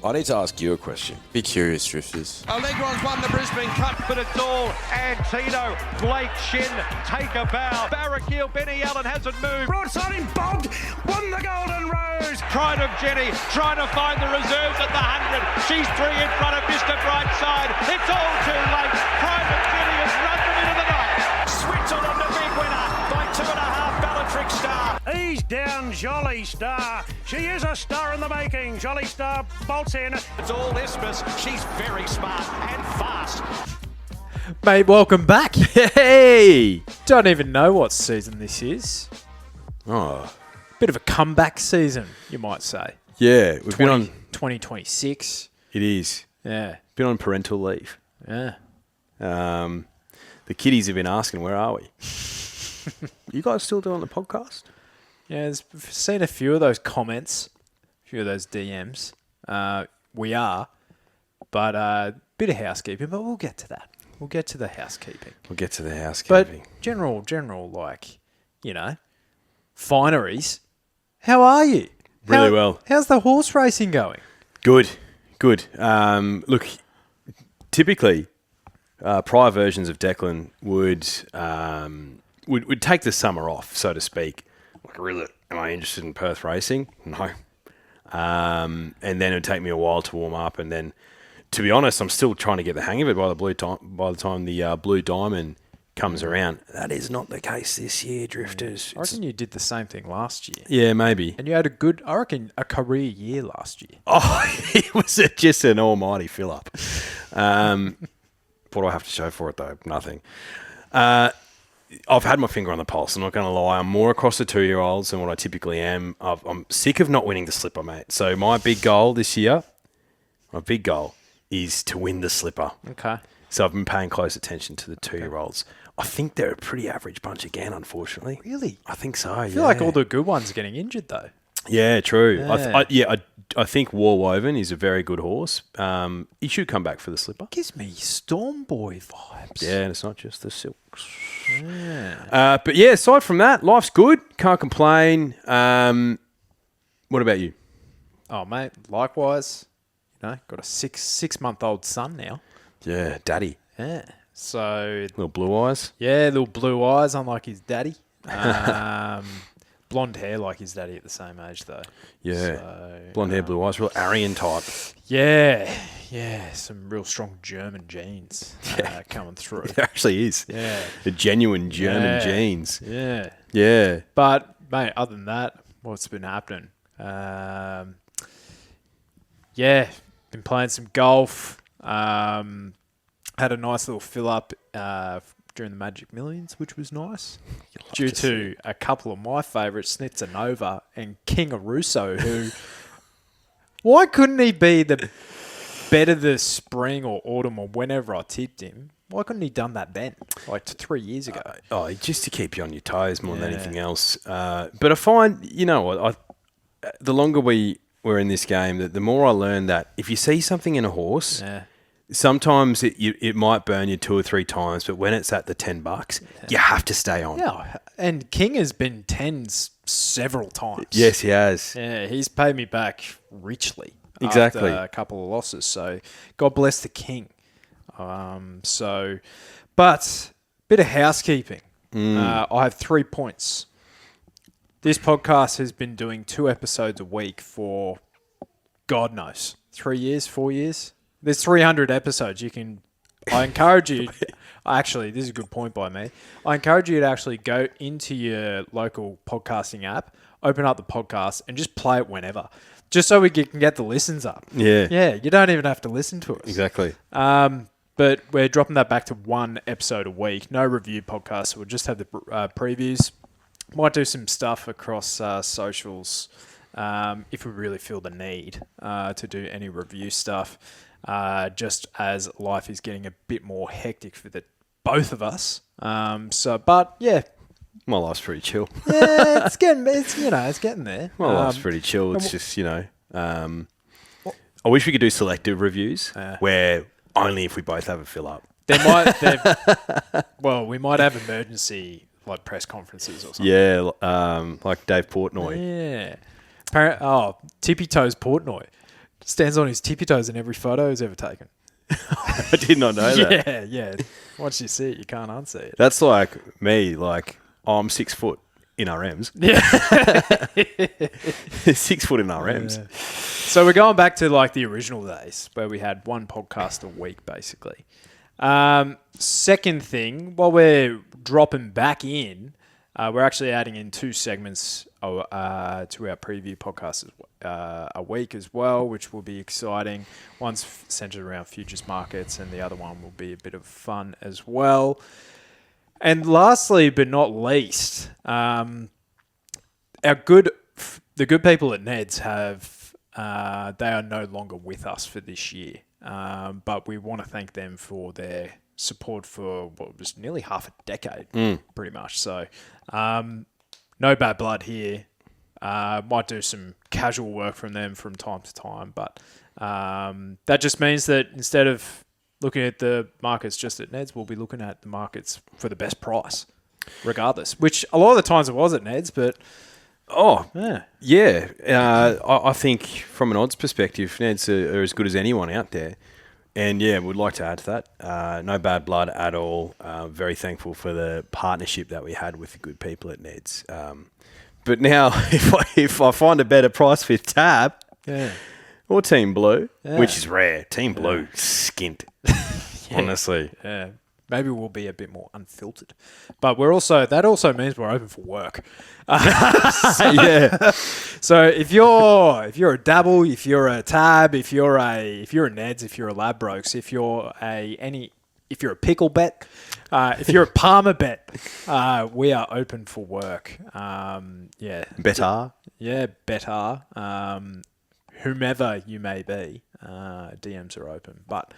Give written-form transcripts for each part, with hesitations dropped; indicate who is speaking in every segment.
Speaker 1: I need to ask you a question. Be curious, Drifters.
Speaker 2: Allegro's won the Brisbane Cup, but it's all Antino. Blake Shin, take a bow. Barraquil, Benny Allen hasn't moved.
Speaker 3: Broadside him, bogged, won the Golden Rose.
Speaker 2: Pride of Jenny, trying to find the reserves at the 100. She's 3 in front of Mr. Brightside. It's all too late. Pride of Jenny has run them into the night. Switzerland, the big winner by 2.5 Bellatrix Star.
Speaker 3: He's down, Jolly Star. She is a star in the making. Jolly Star bolts in.
Speaker 2: It's all Isthmus. She's very smart and fast.
Speaker 4: Mate, welcome back.
Speaker 1: Hey!
Speaker 4: Don't even know what season this is.
Speaker 1: Oh,
Speaker 4: Bit of a comeback season, you might say.
Speaker 1: yeah. We've been on...
Speaker 4: 2026.
Speaker 1: It is.
Speaker 4: Yeah.
Speaker 1: Been on parental leave.
Speaker 4: Yeah.
Speaker 1: The kiddies have been asking, where are we? You guys still doing the podcast?
Speaker 4: Yeah, I've seen a few of those comments, a few of those DMs. We are, but a bit of housekeeping, but we'll get to that. We'll get to the housekeeping.
Speaker 1: We'll get to the
Speaker 4: But
Speaker 1: housekeeping.
Speaker 4: general, like, fineries. How are you?
Speaker 1: Really well.
Speaker 4: How's the horse racing going?
Speaker 1: Good. Look, typically, prior versions of Declan would take the summer off, so to speak. Like, really, am I interested in Perth racing? No. And then it would take me a while to warm up, and then, to be honest, I'm still trying to get the hang of it by the time the Blue Diamond comes around. That is not the case this year, Drifters.
Speaker 4: I reckon you did the same thing last year.
Speaker 1: Yeah, maybe.
Speaker 4: And you had a career year last year.
Speaker 1: Oh, it was just an almighty fill-up. What do I have to show for it, though? Nothing. I've had my finger on the pulse. I'm not going to lie. I'm more across the 2-year-olds than what I typically am. I'm sick of not winning the slipper, mate. So my big goal this year, is to win the slipper.
Speaker 4: Okay.
Speaker 1: So I've been paying close attention to the 2-year-olds. I think they're a pretty average bunch again, unfortunately.
Speaker 4: Really?
Speaker 1: I think so,
Speaker 4: I feel like all the good ones are getting injured, though.
Speaker 1: Yeah, true.
Speaker 4: Yeah.
Speaker 1: I think Warwoven is a very good horse. He should come back for the slipper.
Speaker 4: Gives me Storm Boy vibes.
Speaker 1: Yeah, and it's not just the silks.
Speaker 4: Yeah.
Speaker 1: But yeah, aside from that, life's good. Can't complain. What about you?
Speaker 4: Oh, mate, likewise. Got a 6-month-old son now.
Speaker 1: Yeah, daddy.
Speaker 4: Yeah. So,
Speaker 1: Little blue eyes.
Speaker 4: yeah, little blue eyes, unlike his daddy. Blonde hair like his daddy at the same age, though.
Speaker 1: Yeah.
Speaker 4: So,
Speaker 1: Blonde hair, blue eyes, real Aryan type.
Speaker 4: Yeah. Some real strong German genes coming through.
Speaker 1: It actually is.
Speaker 4: Yeah.
Speaker 1: The genuine German
Speaker 4: Yeah.
Speaker 1: genes.
Speaker 4: Yeah.
Speaker 1: Yeah.
Speaker 4: But, mate, other than that, what's been happening? Been playing some golf. Had a nice little fill-up during the Magic Millions, which was nice. Due to a couple of my favourites, Snitzer Nova and King of Russo, who... Why couldn't he be the better the spring or autumn or whenever I tipped him? Why couldn't he done that then, like 3 years ago?
Speaker 1: Just to keep you on your toes more than anything else. But I find, the longer we're in this game, the more I learn that if you see something in a horse, sometimes it might burn you 2 or 3 times, but when it's at the $10, you have to stay on.
Speaker 4: Yeah, and King has been 10s several times.
Speaker 1: Yes, he has.
Speaker 4: Yeah, he's paid me back richly.
Speaker 1: Exactly.
Speaker 4: After a couple of losses. So, God bless the King. But bit of housekeeping. I have 3 points. This podcast has been doing 2 episodes a week for, God knows, 3 years, 4 years. There's 300 episodes. I encourage you, actually, this is a good point by me. I encourage you to actually go into your local podcasting app, open up the podcast, and just play it whenever. Just so we can get the listens up.
Speaker 1: Yeah.
Speaker 4: Yeah, you don't even have to listen to us.
Speaker 1: Exactly.
Speaker 4: But we're dropping that back to 1 episode a week. No review podcast. So we'll just have the previews. Might do some stuff across socials if we really feel the need to do any review stuff. Just as life is getting a bit more hectic for both of us. But yeah.
Speaker 1: My life's pretty chill.
Speaker 4: Yeah, it's getting there.
Speaker 1: My life's pretty chill. It's just, I wish we could do selective reviews where only if we both have a fill up.
Speaker 4: We might have emergency like press conferences or something.
Speaker 1: Yeah, like Dave Portnoy.
Speaker 4: Yeah. Tippy Toes Portnoy. Stands on his tippy toes in every photo he's ever taken.
Speaker 1: I did not know that.
Speaker 4: Yeah. Once you see it, you can't unsee it.
Speaker 1: That's like me. Like, I'm 6 foot in RMs.
Speaker 4: Yeah.
Speaker 1: 6 foot in RMs.
Speaker 4: Yeah. So we're going back to like the original days where we had one podcast a week, basically. Second thing, while we're dropping back in, we're actually adding in 2 segments to our preview podcast a week as well, which will be exciting. One's centered around futures markets, and the other one will be a bit of fun as well. And lastly, but not least, the good people at Ned's have they are no longer with us for this year, but we want to thank them for their support for what was nearly half a decade, pretty much. So, no bad blood here. Might do some casual work from them from time to time, but that just means that instead of looking at the markets just at Ned's, we'll be looking at the markets for the best price, regardless. Which a lot of the times it was at Ned's, but
Speaker 1: yeah. I think from an odds perspective, Ned's are as good as anyone out there. And yeah, we'd like to add to that. No bad blood at all. Very thankful for the partnership that we had with the good people at Ned's. But now, if I find a better price with Tab or Team Blue, which is rare, Team Blue skint, honestly.
Speaker 4: Yeah. Maybe we'll be a bit more unfiltered, but that also means we're open for work.
Speaker 1: Yeah.
Speaker 4: So if you're a Dabble, if you're a Tab, if you're a Neds, if you're a Ladbrokes, if you're a Pickle Bet, if you're a Palmer Bet, we are open for work.
Speaker 1: Better.
Speaker 4: Yeah, better. Whomever you may be, DMs are open, but.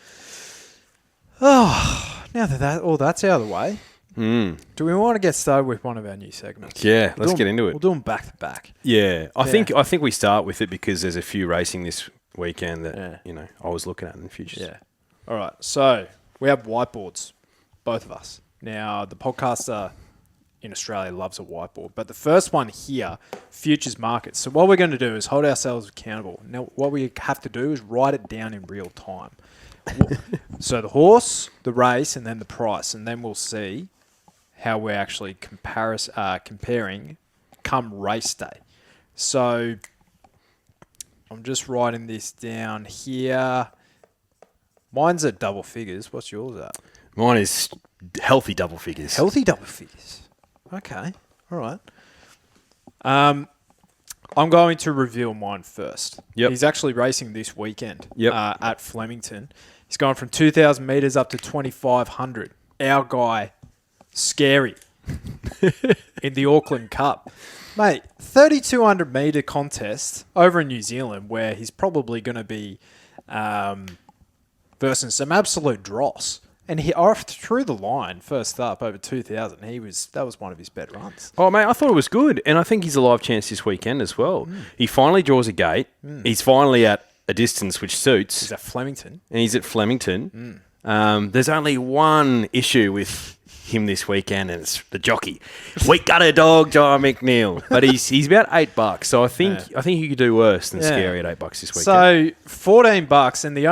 Speaker 4: Now that all that's out of the way, do we want to get started with one of our new segments?
Speaker 1: Yeah, let's get into it.
Speaker 4: We'll do them back to back.
Speaker 1: Yeah, I think we start with it because there's a few racing this weekend that I was looking at in the futures.
Speaker 4: Yeah. All right. So we have whiteboards, both of us. Now the podcaster in Australia loves a whiteboard, but the first one here, futures markets. So what we're going to do is hold ourselves accountable. Now what we have to do is write it down in real time. So the horse, the race, and then the price, and then we'll see how we're actually comparing come race day. So I'm just writing this down here. Mine's at double figures. What's yours at?
Speaker 1: Mine is healthy double figures.
Speaker 4: Healthy double figures. Okay. All right. I'm going to reveal mine first.
Speaker 1: Yep.
Speaker 4: He's actually racing this weekend at Flemington. He's going from 2,000 metres up to 2,500. Our guy, Scary, in the Auckland Cup. Mate, 3,200 metre contest over in New Zealand where he's probably going to be versing some absolute dross. And he through the line, first up, over 2,000, that was one of his better runs.
Speaker 1: Oh, mate, I thought it was good. And I think he's a live chance this weekend as well. He finally draws a gate. He's finally at a distance which suits.
Speaker 4: He's at Flemington.
Speaker 1: And he's at Flemington. There's only one issue with him this weekend, and it's the jockey. We got a dog, John McNeil. But he's about $8. So I think he could do worse than Scary at $8 this weekend.
Speaker 4: So $14, and the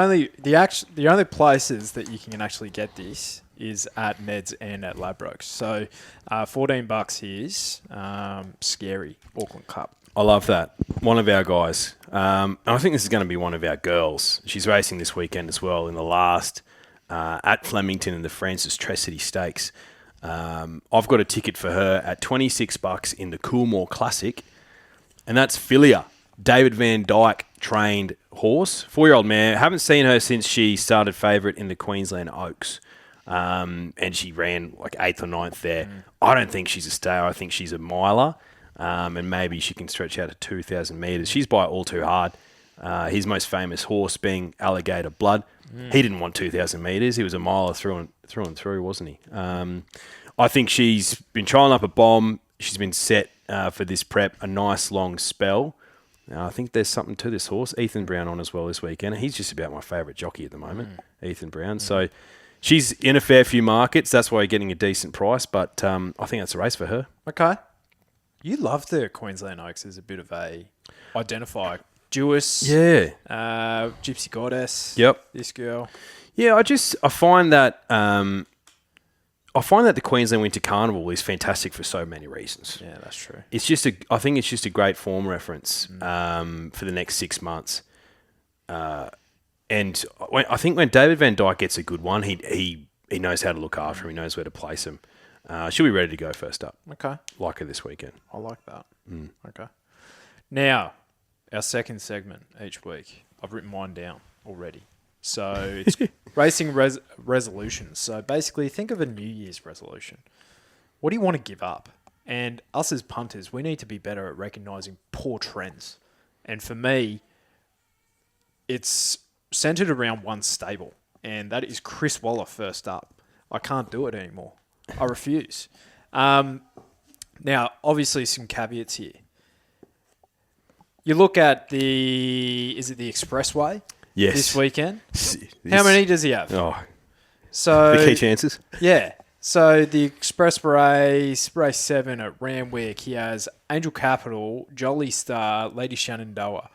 Speaker 4: only places that you can actually get this is at Ned's and at Ladbrokes. So $14 is Scary Auckland Cup.
Speaker 1: I love that. One of our guys. And I think this is going to be one of our girls. She's racing this weekend as well in the last at Flemington in the Francis Tressity Stakes. I've got a ticket for her at $26 in the Coolmore Classic. And that's Filia, David Van Dyke trained horse. 4-year-old mare. Haven't seen her since she started favourite in the Queensland Oaks. And she ran like 8th or 9th there. I don't think she's a stayer. I think she's a miler. And maybe she can stretch out to 2,000 metres. She's by All Too Hard. His most famous horse being Alligator Blood. He didn't want 2,000 metres. He was a miler through and through, wasn't he? I think she's been trialling up a bomb. She's been set for this prep, a nice long spell. I think there's something to this horse. Ethan Brown on as well this weekend. He's just about my favourite jockey at the moment, Ethan Brown. So she's in a fair few markets. That's why you're getting a decent price. But I think that's a race for her.
Speaker 4: Okay. You love the Queensland Oaks as a bit of a identifier Jewess.
Speaker 1: Yeah.
Speaker 4: Gypsy Goddess.
Speaker 1: Yep.
Speaker 4: This girl.
Speaker 1: Yeah, I find that the Queensland Winter Carnival is fantastic for so many reasons.
Speaker 4: Yeah, that's true.
Speaker 1: I think it's just a great form reference for the next 6 months. And I think when David Van Dyke gets a good one, he knows how to look after him. He knows where to place him. She'll be ready to go first up.
Speaker 4: Okay.
Speaker 1: Like her this weekend.
Speaker 4: I like that. Okay. Now, our second segment each week. I've written mine down already. So it's racing resolutions. So basically, think of a New Year's resolution. What do you want to give up? And us as punters, we need to be better at recognising poor trends. And for me, it's centred around one stable, and that is Chris Waller first up. I can't do it anymore. I refuse. Now, obviously, some caveats here. You look at the Expressway?
Speaker 1: Yes.
Speaker 4: This weekend. How many does he have?
Speaker 1: Oh,
Speaker 4: so
Speaker 1: the key chances.
Speaker 4: Yeah. So the Express race 7 at Randwick, he has Angel Capital, Jolly Star, Lady Shenandoah.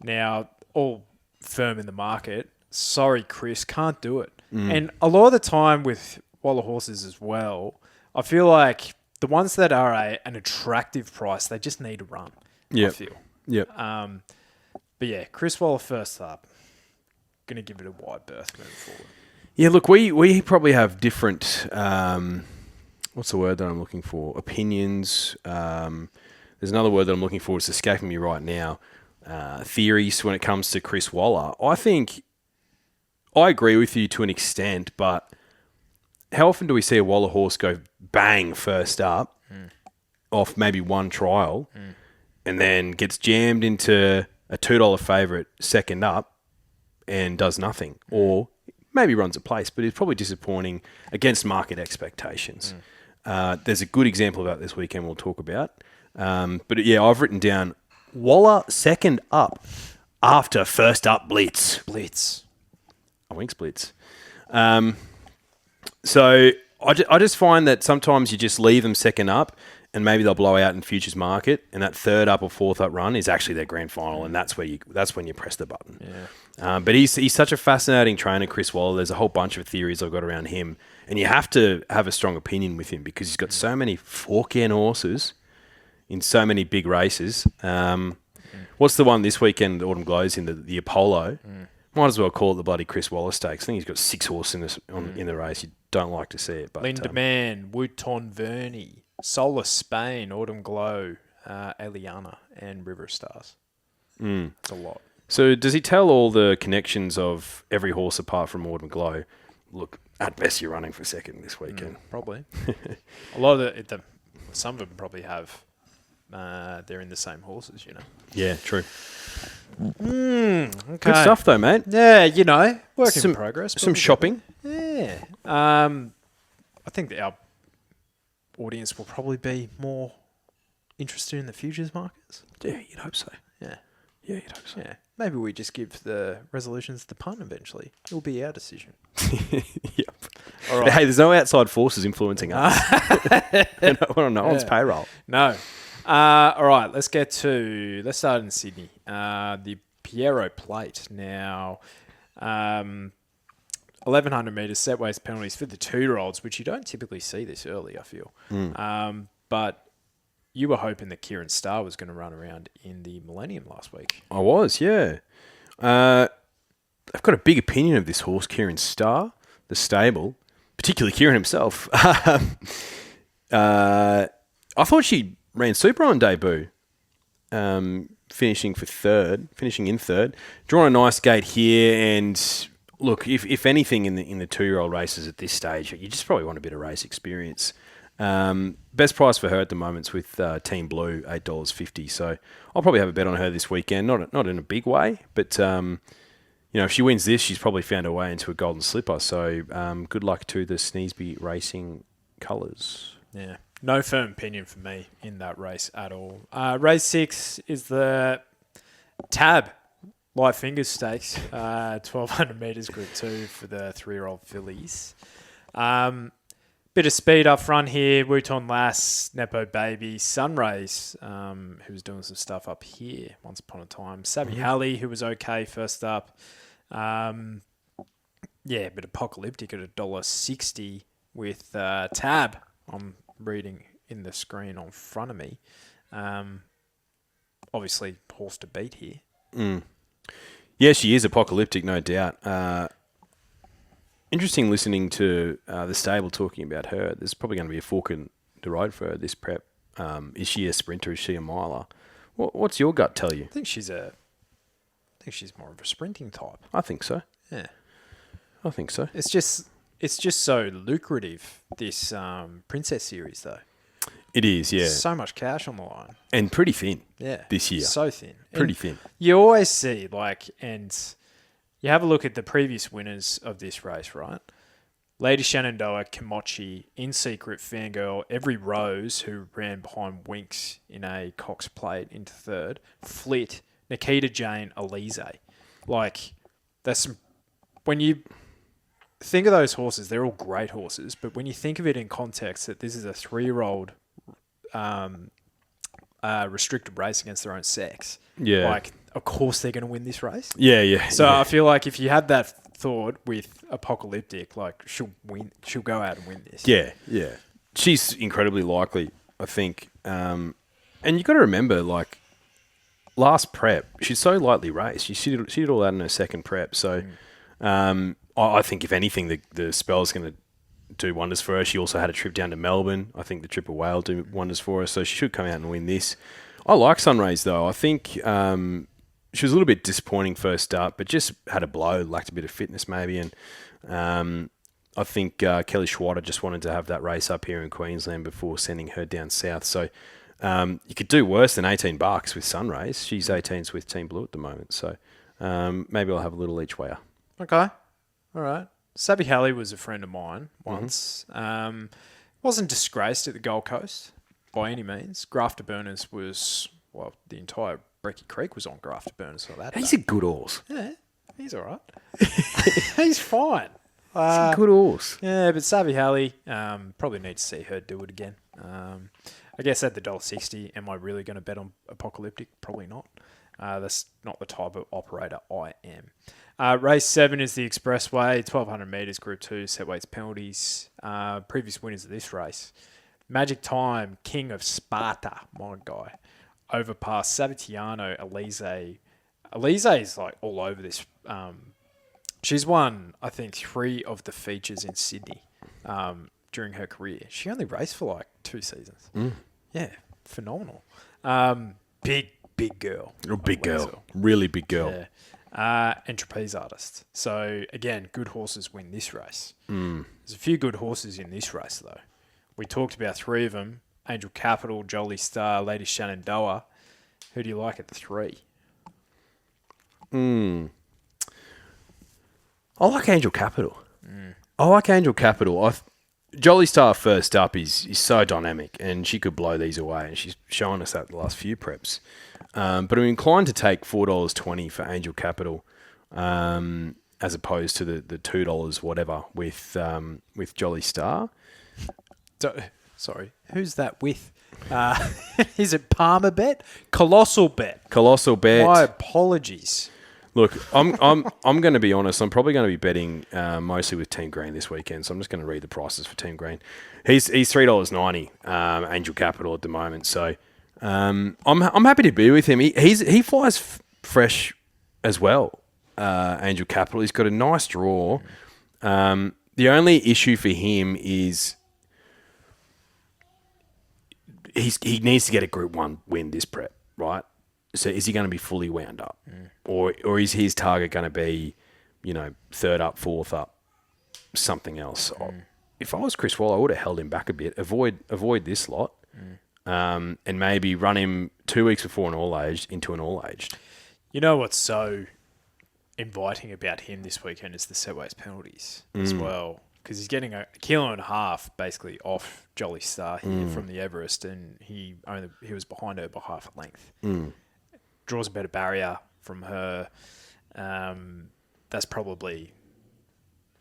Speaker 4: Now, all firm in the market. Sorry, Chris, can't do it. And a lot of the time with Waller horses as well, I feel like the ones that are an attractive price, they just need to run.
Speaker 1: Yep.
Speaker 4: I feel.
Speaker 1: Yep.
Speaker 4: But yeah, Chris Waller first up. Going to give it a wide berth moving forward.
Speaker 1: Yeah, look, we probably have different, what's the word that I'm looking for? Opinions. There's another word that I'm looking for. It's escaping me right now. Theories when it comes to Chris Waller. I think I agree with you to an extent, but how often do we see a Waller horse go bang first up off maybe one trial and then gets jammed into a $2 favourite second up and does nothing, or maybe runs a place, but it's probably disappointing against market expectations. There's a good example of that this weekend we'll talk about. But yeah, I've written down Waller second up after first up blitz. I wink splits. So I just find that sometimes you just leave them second up and maybe they'll blow out in futures market, and that third up or fourth up run is actually their grand final, and that's when you press the button.
Speaker 4: Yeah.
Speaker 1: But he's such a fascinating trainer, Chris Waller. There's a whole bunch of theories I've got around him, and you have to have a strong opinion with him because he's got so many fork-end horses in so many big races. What's the one this weekend, Autumn Glows, in the Apollo? Might as well call it the bloody Chris Waller Stakes. I think he's got 6 horses in the race. You don't like to see it. But
Speaker 4: Linda Man, Wooton Verney, Solar Spain, Autumn Glow, Eliana, and River Stars. It's a lot.
Speaker 1: So does he tell all the connections of every horse apart from Autumn Glow, look, at best you're running for second this weekend?
Speaker 4: Probably. A lot of some of them probably have, they're in the same horses, you know.
Speaker 1: Yeah, true.
Speaker 4: Okay.
Speaker 1: Good stuff though, mate.
Speaker 4: Yeah, work in progress.
Speaker 1: Some shopping.
Speaker 4: Yeah. I think that our audience will probably be more interested in the futures markets.
Speaker 1: Yeah, you'd hope so.
Speaker 4: Yeah.
Speaker 1: Yeah, you'd hope so.
Speaker 4: Yeah. Maybe we just give the resolutions to the punt eventually. It'll be our decision.
Speaker 1: Yep.
Speaker 4: All right.
Speaker 1: Hey, there's no outside forces influencing us. We're on no one's payroll.
Speaker 4: No. All right, let's start in Sydney. The Piero Plate. Now, 1,100 metres, set waste penalties for the 2-year-olds, which you don't typically see this early, I feel. But you were hoping that Kieran Starr was going to run around in the Millennium last week.
Speaker 1: I was, yeah. I've got a big opinion of this horse, Kieran Starr, the stable, particularly Kieran himself. I thought she ran super on debut, finishing in third. Drawn a nice gate here, and look, if anything in the 2-year-old races at this stage, you just probably want a bit of race experience. Best price for her at the moment's with Team Blue, $8.50. So I'll probably have a bet on her this weekend. Not in a big way, but if she wins this, she's probably found her way into a golden slipper. So good luck to the Sneesby Racing colours.
Speaker 4: Yeah. No firm opinion for me in that race at all. Race 6 is the Tab Light Fingers Stakes, 1,200 metres Group 2 for the 3-year-old fillies. Bit of speed up front here. Wooton Lass, Nepo Baby, Sunrays, who was doing some stuff up here once upon a time. Savvy Halley, who was okay first up. But Apocalyptic at $1.60 with Tab. I'm reading in the screen on front of me. Obviously, horse to beat here.
Speaker 1: Yeah, she is Apocalyptic, no doubt. Interesting listening to the stable talking about her. There's probably going to be a fork in the road for her this prep. Is she a sprinter? Is she a miler? What's your gut tell you?
Speaker 4: I think she's more of a sprinting type.
Speaker 1: I think so.
Speaker 4: Yeah,
Speaker 1: I think so.
Speaker 4: it's just so lucrative, this Princess series though.
Speaker 1: It is, yeah.
Speaker 4: So much cash on the line.
Speaker 1: And pretty thin.
Speaker 4: Yeah,
Speaker 1: this year.
Speaker 4: so thin.
Speaker 1: Pretty
Speaker 4: And
Speaker 1: thin.
Speaker 4: You always see and you have a look at the previous winners of this race, right? Lady Shenandoah, Kimochi, In Secret, Fangirl, Every Rose, who ran behind Winks in a Cox plate into third, Flit, Nikita Jane, Elise. That's some, when you think of those horses, they're all great horses, but when you think of it in context that this is a 3-year-old restricted race against their own sex, of course they're going to win this race.
Speaker 1: Yeah.
Speaker 4: So I feel like if you had that thought with Apocalyptic, she'll win. She'll go out and win this.
Speaker 1: Yeah. She's incredibly likely, I think. And you got to remember, last prep, she's so lightly raced. She did all that in her second prep. So I think, if anything, the spell's going to do wonders for her. She also had a trip down to Melbourne. I think the trip away will do wonders for her. So she should come out and win this. I like Sunrays, though. I think she was a little bit disappointing first start, but just had a blow, lacked a bit of fitness maybe. And I think Kelly Schwatter just wanted to have that race up here in Queensland before sending her down south. So you could do worse than $18 with Sunrays. She's 18s with Team Blue at the moment. So maybe I'll have a little each wayer.
Speaker 4: Okay. All right. Sabby Halley was a friend of mine once. Wasn't disgraced at the Gold Coast by any means. Grafter Burners was, the entire Brecky Creek was on Grafter Burners for that.
Speaker 1: He's a good horse.
Speaker 4: Yeah, he's all right. He's fine.
Speaker 1: He's a good horse.
Speaker 4: Yeah, but Savvy Halley, probably need to see her do it again. I guess at the $1.60, am I really going to bet on Apocalyptic? Probably not. That's not the type of operator I am. Race 7 is the Expressway, 1,200 metres, Group 2, set weights, penalties. Previous winners of this race. Magic Time, King of Sparta, my guy. Overpass, Savitiano, Elise. Elise is all over this. She's won, I think, 3 of the features in Sydney during her career. She only raced for 2 seasons. Yeah, phenomenal. Big girl.
Speaker 1: Big girl. Really big girl.
Speaker 4: Yeah. And trapeze artist. So, again, good horses win this race. There's a few good horses in this race, though. We talked about 3 of them. Angel Capital, Jolly Star, Lady Shenandoah. Who do you like at the 3?
Speaker 1: I like Angel Capital. I like Angel Capital. Jolly Star first up is so dynamic, and she could blow these away, and she's shown us that the last few preps. But I'm inclined to take $4.20 for Angel Capital, as opposed to the $2 whatever with Jolly Star.
Speaker 4: Sorry, who's that with? Is it Palmer Bet? Colossal Bet.
Speaker 1: Colossal Bet.
Speaker 4: My apologies.
Speaker 1: Look, I'm going to be honest. I'm probably going to be betting mostly with Team Green this weekend, so I'm just going to read the prices for Team Green. He's $3.90, Angel Capital at the moment. So I'm happy to be with him. He flies fresh as well. Angel Capital. He's got a nice draw. The only issue for him is he needs to get a Group 1 win this prep, right? So is he going to be fully wound up? Or is his target going to be, third up, fourth up, something else? If I was Chris Wall, I would have held him back a bit, avoid this lot, and maybe run him 2 weeks before an all-aged into an all-aged.
Speaker 4: You know what's so inviting about him this weekend is the set weights penalties as well, because he's getting 1.5 kilos basically off Jolly Star here from the Everest, and he was behind her by half a length. Draws a better barrier from her. That's probably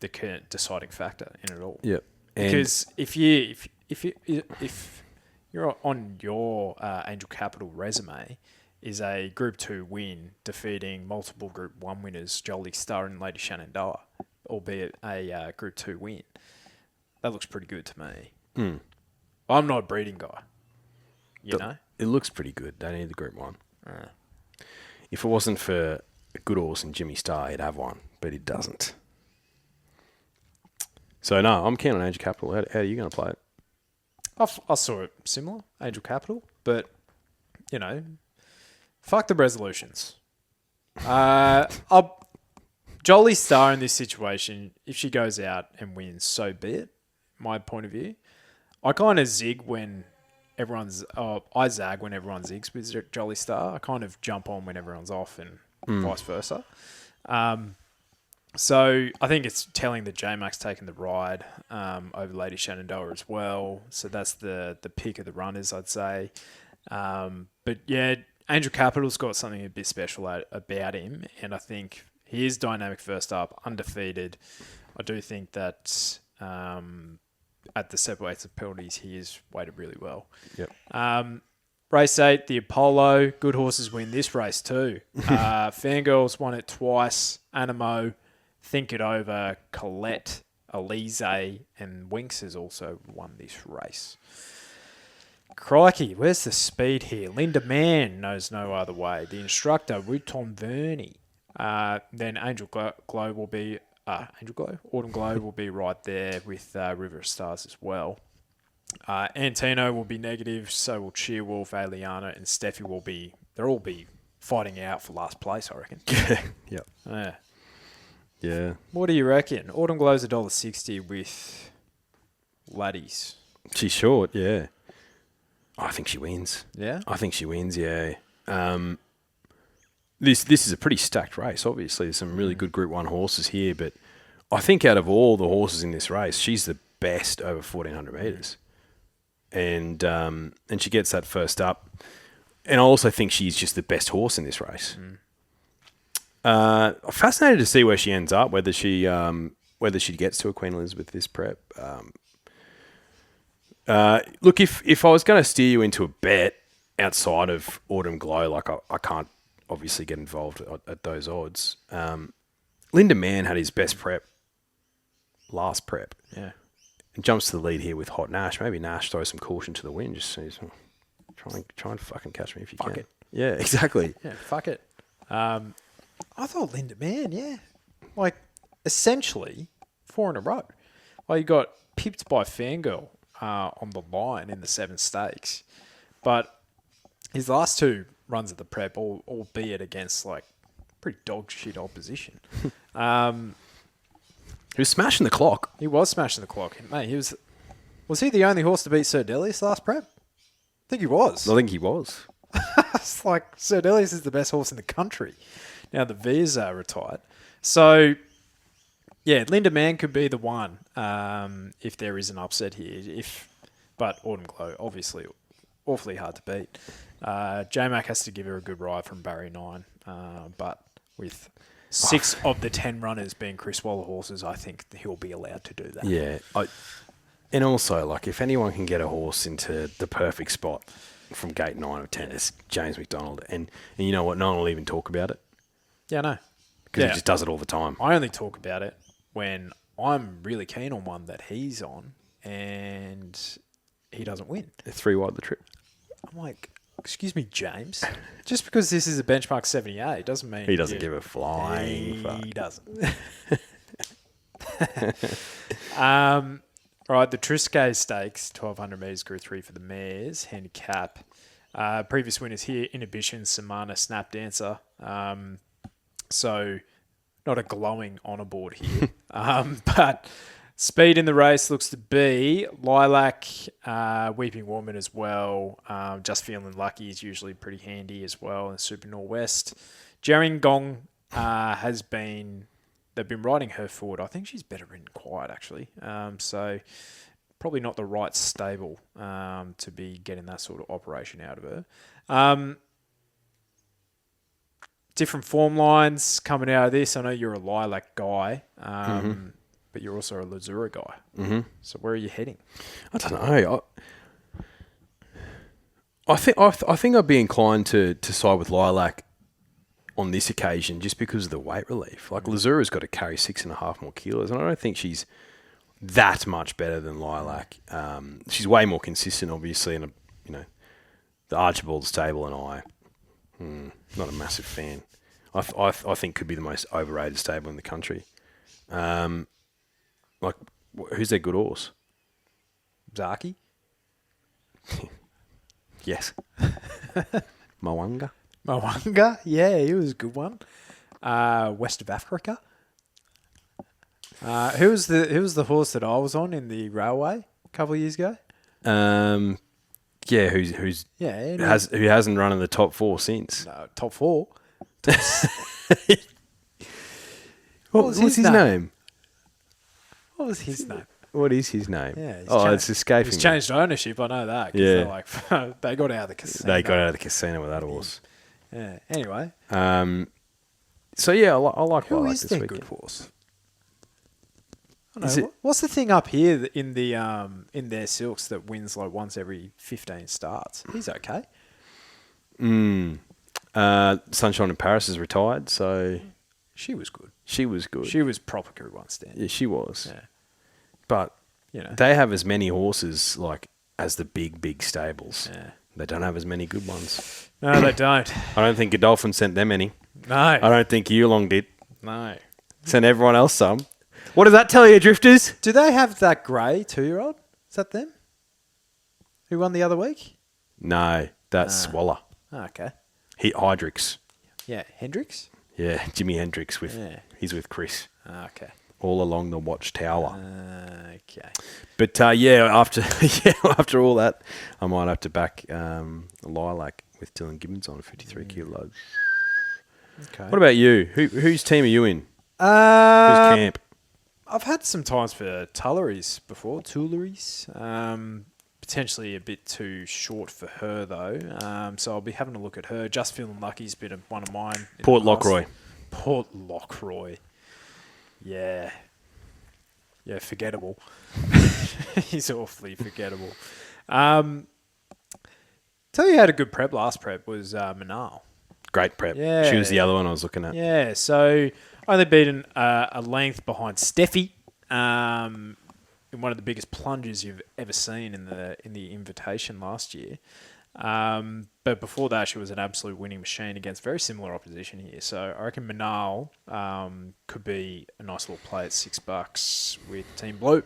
Speaker 4: the current deciding factor in it all.
Speaker 1: Yep.
Speaker 4: Because if you're on your Angel Capital resume is a Group 2 win defeating multiple Group 1 winners, Jolly Star and Lady Shenandoah, albeit a Group 2 win. That looks pretty good to me. I'm not a breeding guy. You know?
Speaker 1: It looks pretty good. Don't need the Group 1. If it wasn't for a good horse in Jimmy Star, he'd have one, but he doesn't. So, no, I'm keen on Angel Capital. How are you going to play it?
Speaker 4: I saw it similar, Angel Capital, but, you know, fuck the resolutions. Jolly Star in this situation, if she goes out and wins, so be it, my point of view. I kind of zig when I zag when everyone zigs with Jolly Star. I kind of jump on when everyone's off and vice versa. So I think it's telling that J-Mac's taken the ride over Lady Shenandoah as well. So that's the pick of the runners, I'd say. But yeah, Angel Capital's got something a bit special about him, and I think he is dynamic first up, undefeated. I do think that at the separates of penalties, he is weighted really well.
Speaker 1: Yep.
Speaker 4: Race 8, the Apollo. Good horses win this race too. Fangirls won it twice. Animo, Think It Over, Colette, Elise, and Winks has also won this race. Crikey, where's the speed here? Linda Mann knows no other way. The instructor, Wouton Verney. Then Angel Glow will be... Autumn Glow will be right there with River of Stars as well. Antino will be negative, so will Cheerwolf, Aliana, and Steffi will be... They'll all be fighting out for last place, I reckon.
Speaker 1: Yep. Yeah.
Speaker 4: What do you reckon? Autumn Glow's $1.60 with laddies.
Speaker 1: She's short, yeah. I think she wins.
Speaker 4: Yeah?
Speaker 1: I think she wins, yeah. This is a pretty stacked race, obviously. There's some really good Group 1 horses here, but I think out of all the horses in this race, she's the best over 1,400 metres. And she gets that first up. And I also think she's just the best horse in this race. Fascinated to see where she ends up, whether she gets to a Queen Elizabeth this prep. Look, if I was going to steer you into a bet outside of Autumn Glow, like I can't obviously get involved at those odds. Linda Mann had his best prep last prep.
Speaker 4: Yeah.
Speaker 1: And jumps to the lead here with Hot Nash. Maybe Nash throws some caution to the wind. Just says, try and fucking catch me if you can.
Speaker 4: It.
Speaker 1: Yeah, exactly.
Speaker 4: Yeah, fuck it. I thought Linda Mann, yeah. Like, essentially, 4 in a row. Well, you got pipped by Fangirl on the line in the 7 stakes. But his last 2 runs at the prep, albeit against, like, pretty dog shit opposition.
Speaker 1: He was smashing the clock.
Speaker 4: He was smashing the clock. Mate, was he the only horse to beat Sir Delius last prep? I think he was.
Speaker 1: I think he was.
Speaker 4: It's like Sir Delius is the best horse in the country. Now the Veers are retired. So, yeah, Linda Mann could be the one if there is an upset here. But Autumn Glow, obviously, awfully hard to beat. J-Mac has to give her a good ride from Barrier 9. But with 6 of the 10 runners being Chris Waller horses, I think he'll be allowed to do that.
Speaker 1: Yeah. And also, like, if anyone can get a horse into the perfect spot from gate 9 of 10, it's James McDonald. And you know what? No one will even talk about it.
Speaker 4: Yeah, I know.
Speaker 1: Because he just does it all the time.
Speaker 4: I only talk about it when I'm really keen on one that he's on and he doesn't win.
Speaker 1: 3 wide the trip.
Speaker 4: I'm like, excuse me, James. Just because this is a benchmark 78 doesn't mean...
Speaker 1: He doesn't give a flying fuck.
Speaker 4: He doesn't. All right, the Triscay Stakes, 1,200 metres, Group 3 for the mares, handicap. Previous winners here, Inhibition, Samana, Snap Dancer. So, not a glowing honour board here. But speed in the race looks to be Lilac, Weeping Woman as well. Just Feeling Lucky is usually pretty handy as well. And Super Norwest. Gerringong has been... They've been riding her forward. I think she's better ridden quiet, actually. So probably not the right stable to be getting that sort of operation out of her. Different form lines coming out of this. I know you're a Lilac guy. but you're also a Lazura guy. Mm-hmm. So where are you heading?
Speaker 1: I don't know. I think I'd be inclined to side with Lilac on this occasion just because of the weight relief. Like Lazura's got to carry 6.5 more kilos, and I don't think she's that much better than Lilac. She's way more consistent, obviously, and the Archibald stable and not a massive fan. I think could be the most overrated stable in the country. Who's their good horse?
Speaker 4: Zaki?
Speaker 1: Yes. Mwanga?
Speaker 4: Mwanga? Yeah, he was a good one. West of Africa? Who was the horse that I was on in the railway a couple of years ago?
Speaker 1: Yeah, who hasn't run in the top 4 since?
Speaker 4: No, top 4.
Speaker 1: What's his name?
Speaker 4: What was his name?
Speaker 1: What is his name?
Speaker 4: Yeah,
Speaker 1: it's escaping me.
Speaker 4: He's changed ownership, I know that.
Speaker 1: Yeah.
Speaker 4: They got out of the casino.
Speaker 1: They got out of the casino with that horse.
Speaker 4: Yeah. Anyway.
Speaker 1: So, yeah, I like
Speaker 4: Who
Speaker 1: Lilac
Speaker 4: is
Speaker 1: this
Speaker 4: their
Speaker 1: weekend.
Speaker 4: good horse? I don't know. What's the thing up here in their silks that wins like once every 15 starts? He's okay.
Speaker 1: Sunshine in Paris is retired, so...
Speaker 4: She was good.
Speaker 1: She was good.
Speaker 4: She was proper Group 1 standard.
Speaker 1: Yeah, she was.
Speaker 4: Yeah.
Speaker 1: But they have as many horses as the big stables.
Speaker 4: Yeah.
Speaker 1: They don't have as many good ones.
Speaker 4: No, they don't.
Speaker 1: I don't think Godolphin sent them any.
Speaker 4: No.
Speaker 1: I don't think Yulong did.
Speaker 4: No.
Speaker 1: Sent everyone else some. What does that tell you, Drifters?
Speaker 4: Do they have that grey 2-year-old? Is that them? Who won the other week?
Speaker 1: No, that's Swaller.
Speaker 4: Oh, okay.
Speaker 1: Hendricks.
Speaker 4: Yeah, Hendricks?
Speaker 1: Yeah, Jimi Hendrix he's with Chris.
Speaker 4: Okay.
Speaker 1: All along the Watchtower.
Speaker 4: Okay.
Speaker 1: But after all that, I might have to back Lilac with Dylan Gibbons on 53 kilos.
Speaker 4: Okay.
Speaker 1: What about you? Whose team are you in? Whose camp?
Speaker 4: I've had some times for Tulleries before. Tulleries. Potentially a bit too short for her, though. So I'll be having a look at her. Just Feeling Lucky's been one of mine.
Speaker 1: Port Lockroy.
Speaker 4: Port Lockroy. Yeah. Yeah, forgettable. He's awfully forgettable. Tell you who had a good prep last prep was Manal.
Speaker 1: Great prep.
Speaker 4: Yeah.
Speaker 1: She was the other one I was looking at.
Speaker 4: Yeah, so only beaten a length behind Steffi. In one of the biggest plunges you've ever seen in the invitation last year. But before that, she was an absolute winning machine against very similar opposition here. So I reckon Manal could be a nice little play at $6 with Team Blue.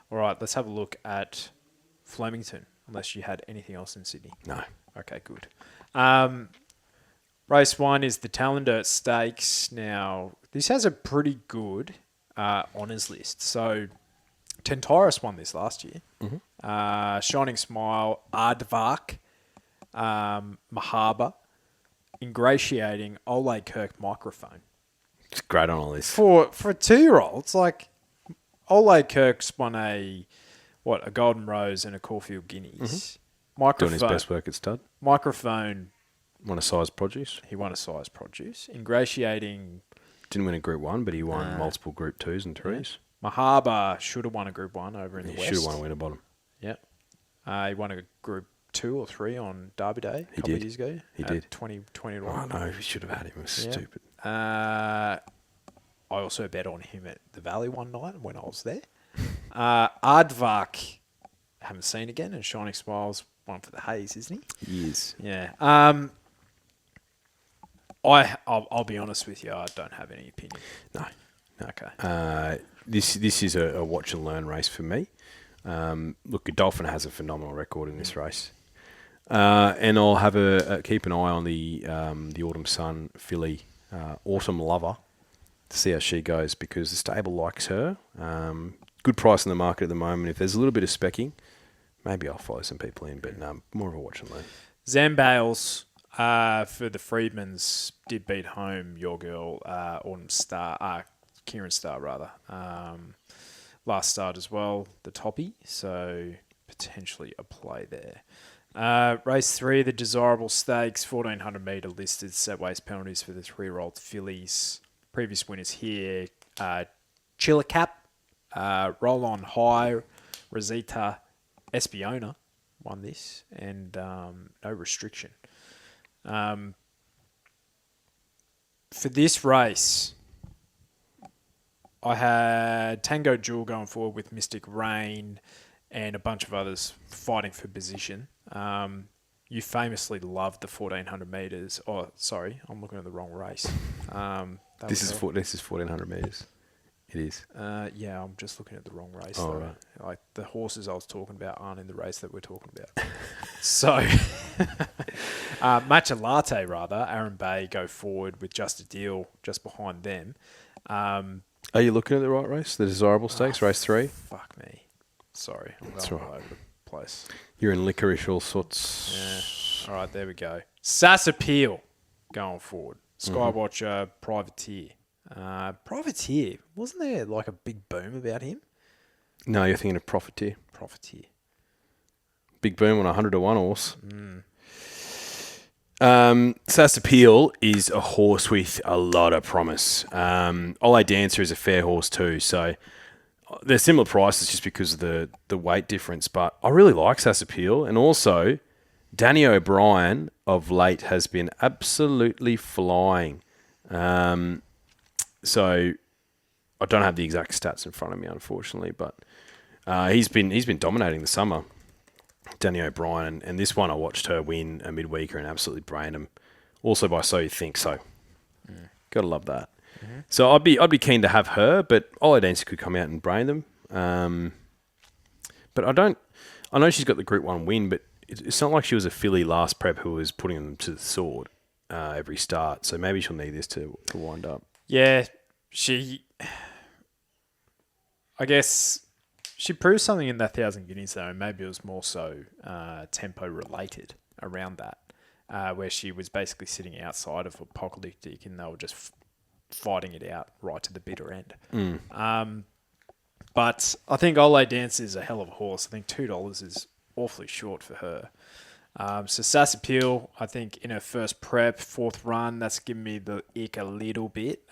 Speaker 4: All right, let's have a look at Flemington, unless you had anything else in Sydney.
Speaker 1: No.
Speaker 4: Okay, good. Race 1 is the Talendert Stakes. Now, this has a pretty good honours list. So... Tentaris won this last year. Mm-hmm. Shining Smile, Aardvark, Mahaba, Ingratiating, Ole Kirk Microphone.
Speaker 1: It's great on all this.
Speaker 4: For a 2-year-old, it's like Ole Kirk's won a Golden Rose and a Caulfield Guineas.
Speaker 1: Mm-hmm. Doing his best work at stud.
Speaker 4: Microphone.
Speaker 1: Won a size produce.
Speaker 4: He won a size produce. Ingratiating.
Speaker 1: Didn't win a Group 1, but he won multiple Group 2s and 3s.
Speaker 4: Yeah. Mahaba should have won a Group 1 over in the West.
Speaker 1: He should have won a winner bottom.
Speaker 4: Yep. He won a Group 2 or 3 on Derby Day a couple of years ago.
Speaker 1: He did.
Speaker 4: 2021.
Speaker 1: Oh, no, he should have had him. It was stupid.
Speaker 4: I also bet on him at the Valley one night when I was there. Aardvark, haven't seen again, and Shining Smiles, one for the Hayes, isn't he?
Speaker 1: He is.
Speaker 4: Yeah. I'll be honest with you, I don't have any opinion.
Speaker 1: No.
Speaker 4: Okay.
Speaker 1: This is a watch and learn race for me. Look, Godolphin has a phenomenal record in this race, and I'll have keep an eye on the Autumn Sun filly, Autumn Lover, to see how she goes because the stable likes her. Good price in the market at the moment. If there's a little bit of specking, maybe I'll follow some people in, but more of a watch and learn.
Speaker 4: Zambales for the Freedmans did beat home your girl Autumn Star. Kieran Starr, rather. Last start as well, the toppy, so potentially a play there. Race 3, the Desirable Stakes, 1,400 metre listed, set waste penalties for the 3-year-old fillies. Previous winners here, Chillicap, Roll On High, Rosita Espiona won this, and no restriction. For this race, I had Tango Jewel going forward with Mystic Rain and a bunch of others fighting for position. You famously loved the 1,400 metres. Oh, sorry, I'm looking at the wrong race.
Speaker 1: This is 1,400 metres. It is.
Speaker 4: Yeah, I'm just looking at the wrong race.
Speaker 1: Oh,
Speaker 4: though.
Speaker 1: right.
Speaker 4: Like the horses I was talking about aren't in the race that we're talking about. So, Matcha Latte, rather. Aaron Bay go forward with Just a Deal just behind them.
Speaker 1: Are you looking at the right race? The Desirable Stakes, race 3?
Speaker 4: Fuck me. Sorry, I'm
Speaker 1: That's
Speaker 4: going
Speaker 1: right.
Speaker 4: all over the place.
Speaker 1: You're in licorice all sorts.
Speaker 4: Yeah. All right, there we go. Sass Appeal going forward. Skywatcher, Privateer. Privateer, wasn't there like a big boom about him?
Speaker 1: No, you're thinking of Profiteer.
Speaker 4: Privateer.
Speaker 1: Big boom on a 100 to 1 horse. Sass Appeal is a horse with a lot of promise. Ole Dancer is a fair horse too, so they're similar prices just because of the weight difference. But I really like Sass Appeal, and also Danny O'Brien of late has been absolutely flying. So I don't have the exact stats in front of me, unfortunately, but he's been dominating the summer. Danny O'Brien, and this one I watched her win a midweeker and absolutely brained him. Also by So You Think So. Gotta love that. Mm-hmm. So I'd be keen to have her, but Ole Dancer could come out and brain them. But I know she's got the Group 1 win, but it's not like she was a filly last prep who was putting them to the sword every start. So maybe she'll need this to wind up.
Speaker 4: Yeah, I guess she proved something in that 1,000 guineas though, and maybe it was more so tempo related around that, where she was basically sitting outside of Apocalyptic and they were just fighting it out right to the bitter end. But I think Ole Dance is a hell of a horse. I think $2 is awfully short for her. So Sass Appeal, I think in her first prep, 4th run, that's given me the ick a little bit.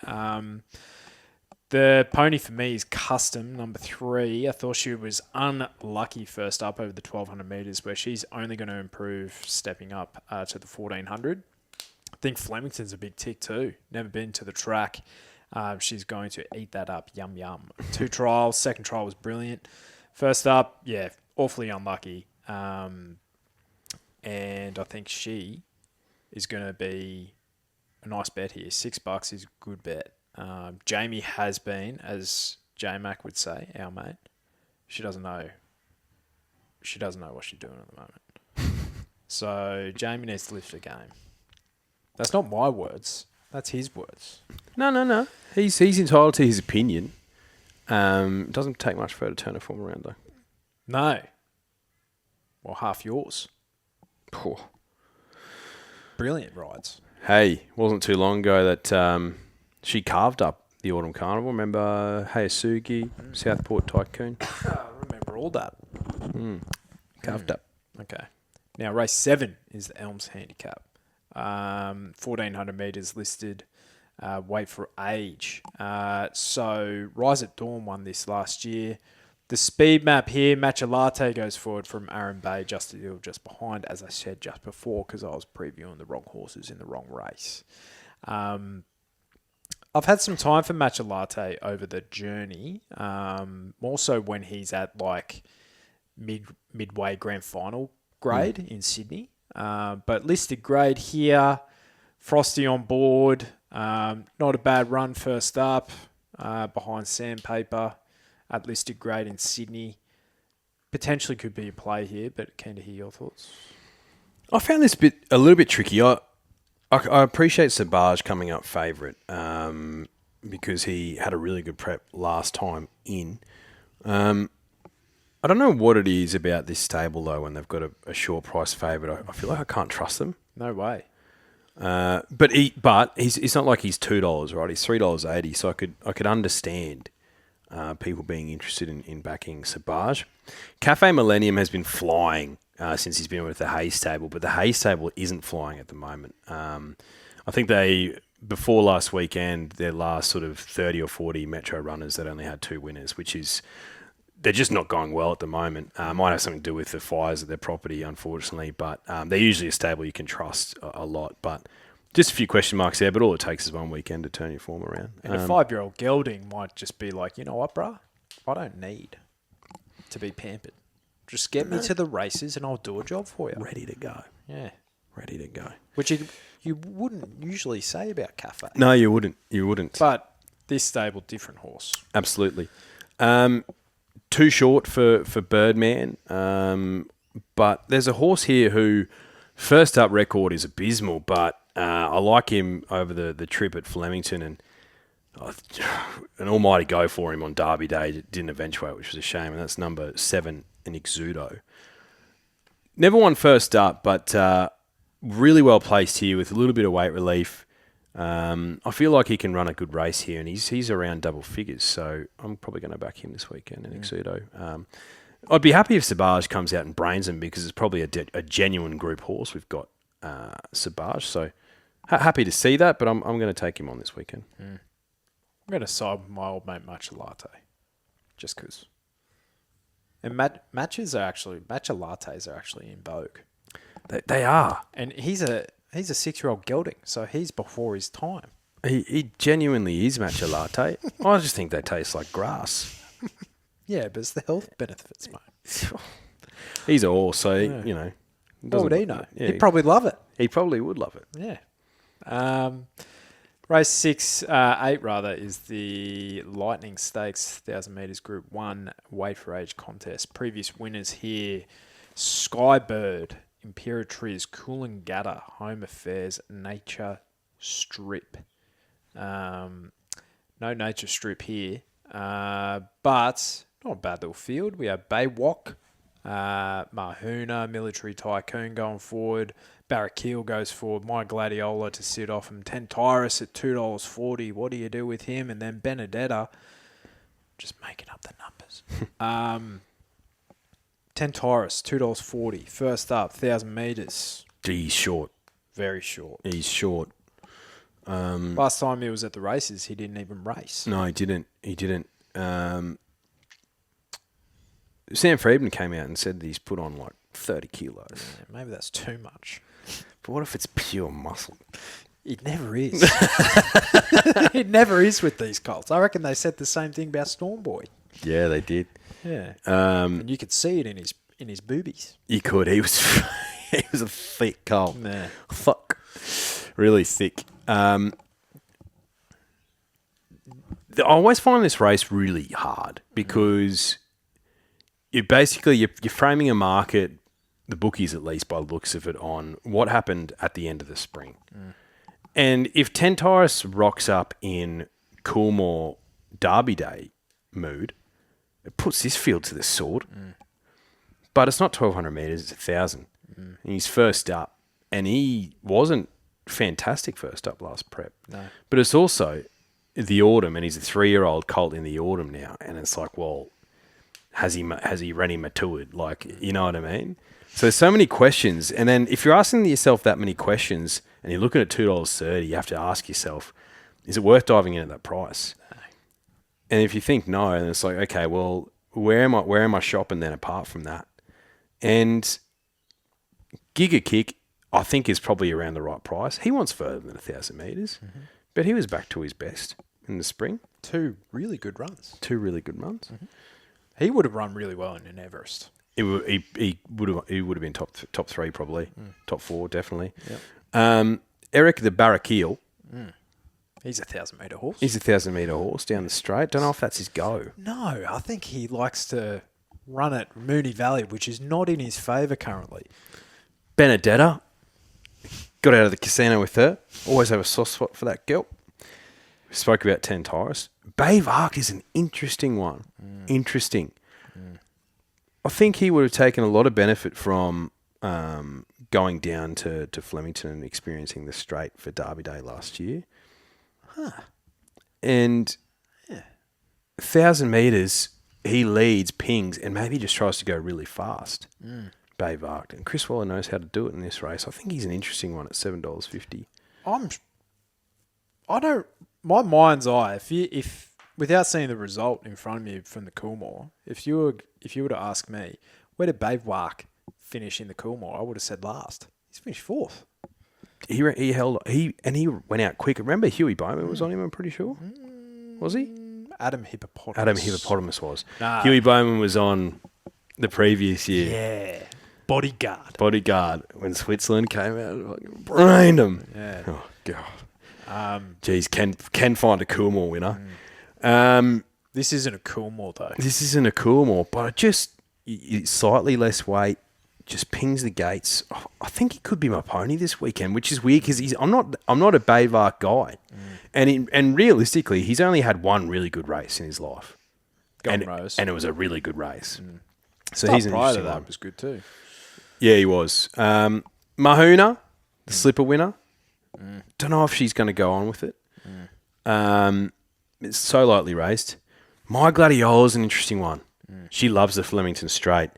Speaker 4: The pony for me is Custom, number 3. I thought she was unlucky first up over the 1,200 metres, where she's only going to improve stepping up to the 1,400. I think Flemington's a big tick too. Never been to the track. She's going to eat that up. Yum, yum. 2 trials. Second trial was brilliant. First up, yeah, awfully unlucky. And I think she is going to be a nice bet here. $6 is a good bet. Jamie has been, as J-Mac would say, our mate. She doesn't know what she's doing at the moment. So Jamie needs to lift her game. That's not my words. That's his words.
Speaker 1: No. He's entitled to his opinion. It doesn't take much for her to turn her form around, though.
Speaker 4: No. Well, half yours.
Speaker 1: Poor.
Speaker 4: Brilliant rides.
Speaker 1: Hey, wasn't too long ago that she carved up the Autumn Carnival. Remember Hayasugi, Southport Tycoon?
Speaker 4: I remember all that.
Speaker 1: Carved up.
Speaker 4: Okay. Now, race 7 is the Elms Handicap. 1,400 metres listed. Wait for age. So Rise at Dawn won this last year. The speed map here, Matcha Latte goes forward from Aaron Bay, just behind, as I said just before, because I was previewing the wrong horses in the wrong race. I've had some time for Matcha Latte over the journey, more so when he's at like midway grand final grade in Sydney. But listed grade here, Frosty on board, not a bad run first up, behind Sandpaper at listed grade in Sydney. Potentially could be a play here, but keen to hear your thoughts.
Speaker 1: I found this a little bit tricky. I appreciate Sabaj coming up favourite because he had a really good prep last time in. I don't know what it is about this stable, though, when they've got a short price favourite. I feel like I can't trust them.
Speaker 4: No way.
Speaker 1: But it's not like he's $2, right? He's $3.80, so I could understand people being interested in backing Sabaj. Cafe Millennium has been flying since he's been with the Hay stable, but the Hay stable isn't flying at the moment. I think they before last weekend, their last sort of 30 or 40 Metro runners that only had 2 winners, which is, they're just not going well at the moment. Might have something to do with the fires at their property, unfortunately, but they're usually a stable you can trust a lot. But just a few question marks there, but all it takes is one weekend to turn your form around.
Speaker 4: And a 5-year-old gelding might just be like, you know what, bruh? I don't need to be pampered. Just get me to the races and I'll do a job for you.
Speaker 1: Ready to go.
Speaker 4: Yeah.
Speaker 1: Ready to go.
Speaker 4: Which you wouldn't usually say about Cafe.
Speaker 1: No, you wouldn't. You wouldn't.
Speaker 4: But this stable, different horse.
Speaker 1: Absolutely. Too short for Birdman. But there's a horse here who first up record is abysmal, but I like him over the trip at Flemington, and an almighty go for him on Derby Day. It didn't eventuate, which was a shame, and that's number 7, an Exudo. Never won first up, but really well placed here with a little bit of weight relief. I feel like he can run a good race here, and he's around double figures, so I'm probably going to back him this weekend in Exudo. I'd be happy if Sabaj comes out and brains him, because it's probably a genuine group horse. We've got Sabaj, so happy to see that, but I'm going to take him on this weekend.
Speaker 4: I'm going to side with my old mate Matcha Latte, just because. And matcha lattes are actually in vogue.
Speaker 1: They are.
Speaker 4: And he's a 6-year-old gelding, so he's before his time.
Speaker 1: He genuinely is matcha latte. I just think they taste like grass.
Speaker 4: Yeah, but it's the health benefits, mate.
Speaker 1: He's a horse, so, you know.
Speaker 4: What would he know?
Speaker 1: Yeah,
Speaker 4: He'd probably love it.
Speaker 1: He probably would love it.
Speaker 4: Yeah. Race 8 is the Lightning Stakes 1,000 metres Group 1 weight for age contest. Previous winners here: Skybird, Imperatriz, Coolangatta, Home Affairs, Nature Strip. No Nature Strip here, but not a bad little field. We have Baywalk, Mahuna, Military Tycoon going forward. Barraquil goes forward. My Gladiola to sit off him. Tentyrus at $2.40. What do you do with him? And then Benedetta, just making up the numbers. Tentyrus, $2.40. First up, 1,000 metres.
Speaker 1: He's short.
Speaker 4: Very short.
Speaker 1: He's short.
Speaker 4: Last time he was at the races, he didn't even race.
Speaker 1: No, he didn't. Sam Friedman came out and said that he's put on like 30 kilos.
Speaker 4: Yeah, maybe that's too much.
Speaker 1: But what if it's pure muscle?
Speaker 4: It never is. It never is with these colts. I reckon they said the same thing about Stormboy.
Speaker 1: Yeah, they did.
Speaker 4: Yeah. And you could see it in his boobies.
Speaker 1: You could. He was a thick colt.
Speaker 4: Yeah.
Speaker 1: Fuck. Really thick. I always find this race really hard because you're framing a market, the bookies at least by the looks of it, on what happened at the end of the spring. And if Tentyrus rocks up in Coolmore Derby Day mood, it puts this field to the sword. But it's not 1,200 metres, it's 1,000. And he's first up. And he wasn't fantastic first up last prep.
Speaker 4: No.
Speaker 1: But it's also the autumn, and he's a 3-year-old colt in the autumn now. And it's like, well, has he already matured? Like, you know what I mean? So there's so many questions. And then if you're asking yourself that many questions and you're looking at $2.30, you have to ask yourself, is it worth diving in at that price? No. And if you think no, then it's like, okay, well, where am I shopping then apart from that? And Giga Kick, I think, is probably around the right price. He wants further than 1,000 metres, but he was back to his best in the spring.
Speaker 4: 2 really good runs.
Speaker 1: He
Speaker 4: would have run really well in an Everest.
Speaker 1: He would have been top 3 probably, top 4 definitely.
Speaker 4: Yep.
Speaker 1: Eric the Barraquil.
Speaker 4: He's a 1,000 metre horse.
Speaker 1: He's a 1,000 metre horse down the straight. Don't know if that's his go.
Speaker 4: No, I think he likes to run at Moonee Valley, which is not in his favour currently.
Speaker 1: Benedetta. Got out of the casino with her. Always have a soft spot for that girl. We spoke about Tentyrus. Babe Ark is an interesting one. Interesting. I think he would have taken a lot of benefit from going down to Flemington and experiencing the straight for Derby Day last year. And 1,000 metres, he leads, pings, and maybe just tries to go really fast. Babe Ark. And Chris Waller knows how to do it in this race. I think he's an interesting one at $7.50.
Speaker 4: My mind's eye. If without seeing the result in front of me from the Coolmore, if you were to ask me, where did Bavewak finish in the Coolmore, I would have said last. He's finished fourth.
Speaker 1: He went out quick. Remember, Huey Bowman was on him. I'm pretty sure. Was he?
Speaker 4: Adam Hippopotamus.
Speaker 1: Adam Hippopotamus was.
Speaker 4: Nah.
Speaker 1: Huey Bowman was on the previous year.
Speaker 4: Yeah.
Speaker 1: Bodyguard. When Switzerland came out, fucking brained him.
Speaker 4: Yeah.
Speaker 1: Oh, God. Geez, can find a Coolmore winner.
Speaker 4: This isn't a Coolmore, though.
Speaker 1: This isn't a Coolmore, but it just slightly less weight, just pings the gates. I think he could be my pony this weekend, which is weird because I'm not a Bavewak guy, and realistically, he's only had one really good race in his life,
Speaker 4: Golden Rose.
Speaker 1: and it was a really good race. So
Speaker 4: Start
Speaker 1: he's an
Speaker 4: prior to
Speaker 1: interesting
Speaker 4: that
Speaker 1: one.
Speaker 4: was good too.
Speaker 1: Yeah, he was. Mahuna, the slipper winner. Don't know if she's going to go on with it. It's so lightly raced. My Gladiola is an interesting one. She loves the Flemington Straight.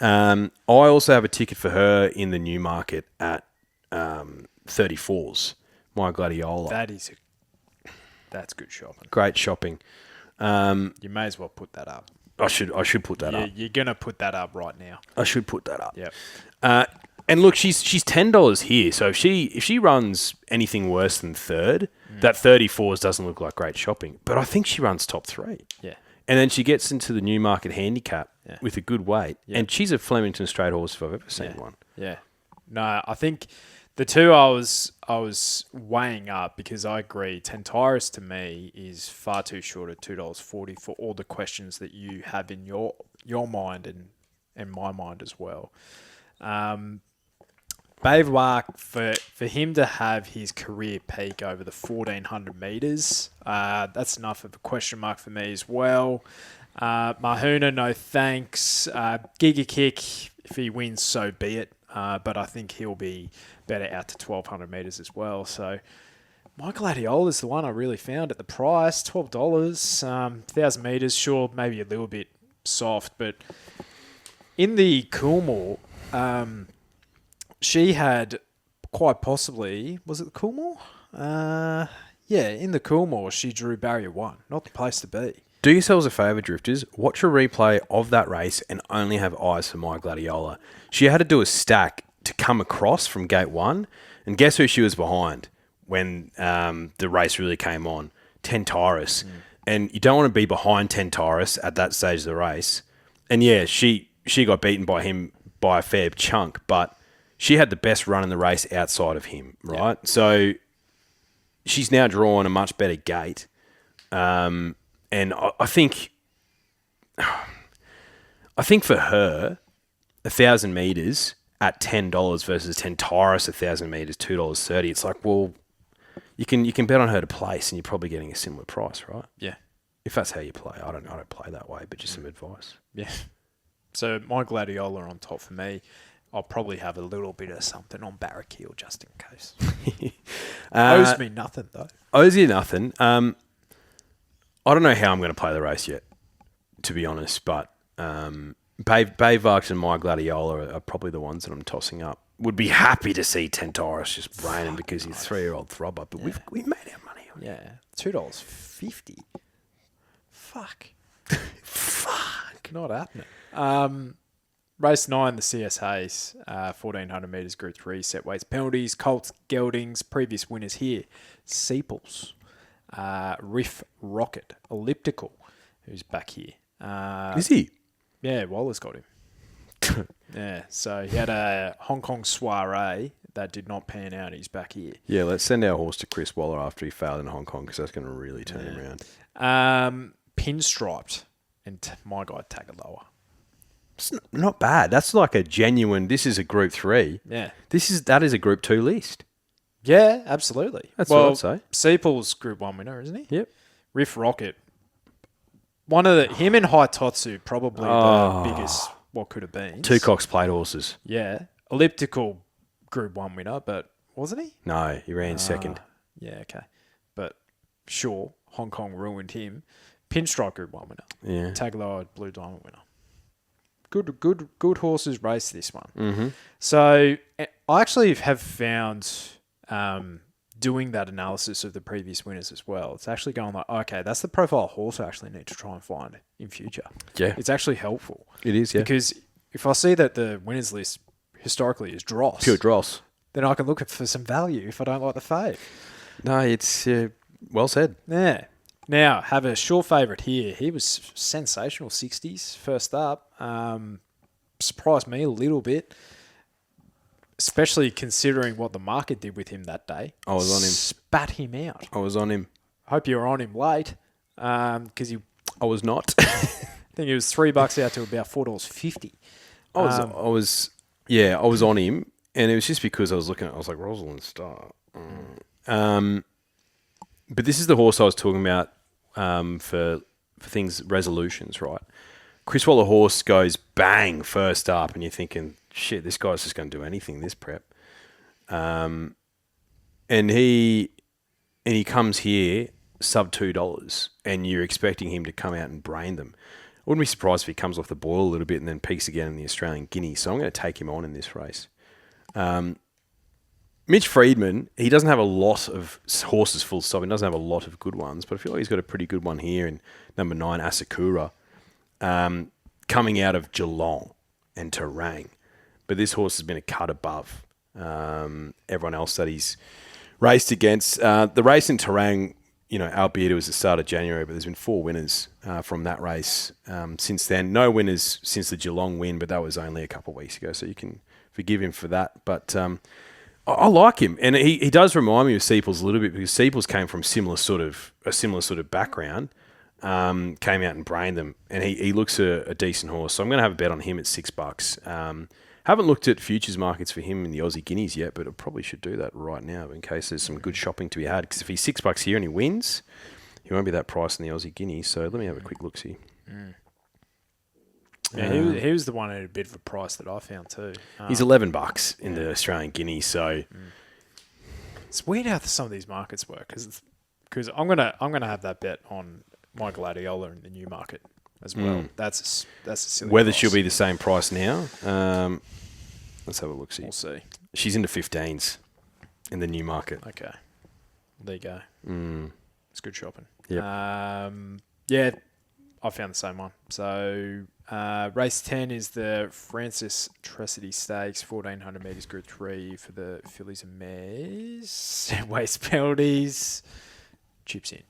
Speaker 1: I also have a ticket for her in the Newmarket at 34s. My Gladiola.
Speaker 4: That's good shopping.
Speaker 1: Great shopping.
Speaker 4: You may as well put that up.
Speaker 1: I should put that up.
Speaker 4: You're gonna put that up right now.
Speaker 1: I should put that up.
Speaker 4: Yep.
Speaker 1: And look, she's $10 here. So if she runs anything worse than third, that 34s doesn't look like great shopping. But I think she runs top 3.
Speaker 4: Yeah.
Speaker 1: And then she gets into the Newmarket handicap with a good weight.
Speaker 4: Yeah.
Speaker 1: And she's a Flemington Straight horse if I've ever seen one.
Speaker 4: Yeah. No, I think the two I was weighing up because I agree. Tentaris to me is far too short at $2.40 for all the questions that you have in your mind and my mind as well. Bavewak, for him to have his career peak over the 1,400 metres, that's enough of a question mark for me as well. Mahuna, no thanks. Giga Kick, if he wins, so be it. But I think he'll be better out to 1,200 metres as well. So my Gladiola is the one I really found at the price, $12. 1,000 metres, sure, maybe a little bit soft. But in the Coolmore, she had quite possibly, was it the Coolmore? In the Coolmore, she drew barrier 1. Not the place to be.
Speaker 1: Do yourselves a favour, Drifters. Watch a replay of that race and only have eyes for My Gladiola. She had to do a stack to come across from gate 1. And guess who she was behind when the race really came on? Tentaris. And you don't want to be behind Tentaris at that stage of the race. And yeah, she got beaten by him by a fair chunk, but she had the best run in the race outside of him, right? Yeah. So she's now drawing a much better gate. And I think for her, 1,000 metres at $10 versus Tentaris 1,000 metres, $2.30. It's like, well, you can bet on her to place, and you're probably getting a similar price, right?
Speaker 4: Yeah.
Speaker 1: If that's how you play, I don't play that way, but just some advice.
Speaker 4: Yeah. So my Gladiola on top for me. I'll probably have a little bit of something on Barrakill just in case. Owes me nothing, though.
Speaker 1: Owes you nothing. I don't know how I'm going to play the race yet, to be honest, but Bavewak and My Gladiola are probably the ones that I'm tossing up. Would be happy to see Tentaris just braining because he's a 3-year-old throbber, but we've made our money on
Speaker 4: it. Yeah, $2.50. Fuck. Not happening. Race 9, the CSAs, 1,400 metres, Group 3, set weights, penalties, Colts, Geldings, previous winners here, Seeples, Riff Rocket, Elliptical, who's back here.
Speaker 1: Is he?
Speaker 4: Yeah, Waller's got him. Yeah, so he had a Hong Kong soiree that did not pan out. He's back here.
Speaker 1: Yeah, let's send our horse to Chris Waller after he failed in Hong Kong because that's going to really turn him around.
Speaker 4: Pinstriped and my guy Tagaloa.
Speaker 1: It's not bad. That's like a genuine. This is a Group 3.
Speaker 4: Yeah.
Speaker 1: That is a Group 2 list.
Speaker 4: Yeah, absolutely.
Speaker 1: That's what I'd say.
Speaker 4: Seeples Group 1 winner, isn't he?
Speaker 1: Yep.
Speaker 4: Riff Rocket. Him and Haitotsu probably the biggest what could have been.
Speaker 1: Two Cox Plate horses.
Speaker 4: Yeah. Elliptical Group 1 winner, but wasn't he?
Speaker 1: No, he ran second.
Speaker 4: Yeah, okay. But sure, Hong Kong ruined him. Pinstripe Group 1 winner.
Speaker 1: Yeah.
Speaker 4: Tagaloa Blue Diamond winner. Good horses race this one.
Speaker 1: Mm-hmm.
Speaker 4: So I actually have found doing that analysis of the previous winners as well. It's actually going like, okay, that's the profile of horse I actually need to try and find in future.
Speaker 1: Yeah.
Speaker 4: It's actually helpful.
Speaker 1: It is, yeah.
Speaker 4: Because if I see that the winners list historically is dross,
Speaker 1: Pure dross.
Speaker 4: then I can look for some value if I don't like the fave.
Speaker 1: No, it's well said.
Speaker 4: Yeah. Now, have a sure favourite here. He was sensational 60s first up. Surprised me a little bit, especially considering what the market did with him that day.
Speaker 1: I was on him.
Speaker 4: Spat him out.
Speaker 1: I was on him.
Speaker 4: Hope you were on him late because
Speaker 1: I was not.
Speaker 4: I think it was $3 out to about $4.50.
Speaker 1: I was on him, and it was just because I was looking at. I was like Rosalind Star. But this is the horse I was talking about for things resolutions, right? Chris Waller horse goes bang first up, and you're thinking, shit, this guy's just going to do anything this prep. And he comes here sub $2, and you're expecting him to come out and brain them. I wouldn't be surprised if he comes off the boil a little bit and then peaks again in the Australian Guinea. So I'm going to take him on in this race. Mitch Friedman, he doesn't have a lot of horses full stop. He doesn't have a lot of good ones, but I feel like he's got a pretty good one here in number 9, Asakura, coming out of Geelong and Terang. But this horse has been a cut above everyone else that he's raced against. The race in Terang, albeit it was the start of January, but there's been 4 winners from that race since then. No winners since the Geelong win, but that was only a couple of weeks ago, so you can forgive him for that. But I like him, and he does remind me of Seeples a little bit because Seeples came from a similar sort of background, came out and brained them, and he looks a decent horse. So I'm going to have a bet on him at $6. Haven't looked at futures markets for him in the Aussie Guineas yet, but I probably should do that right now in case there's some good shopping to be had. Because if he's $6 here and he wins, he won't be that price in the Aussie Guineas. So let me have a quick look-see.
Speaker 4: Yeah, he was the one at a bit of a price that I found too.
Speaker 1: He's $11 in the Australian Guinea, so
Speaker 4: it's weird how some of these markets work because I'm gonna have that bet on my Gladiola in the new market as well. That's a silly
Speaker 1: whether
Speaker 4: price.
Speaker 1: she'll be the same price now. Let's have a look-see.
Speaker 4: We'll see.
Speaker 1: She's into 15s in the new market.
Speaker 4: Okay, there you go. It's good shopping.
Speaker 1: Yep.
Speaker 4: Yeah, I found the same one. So race 10 is the Francis Tressity Stakes, 1,400 metres, Group 3 for the fillies and mares. Waste penalties. Chips in.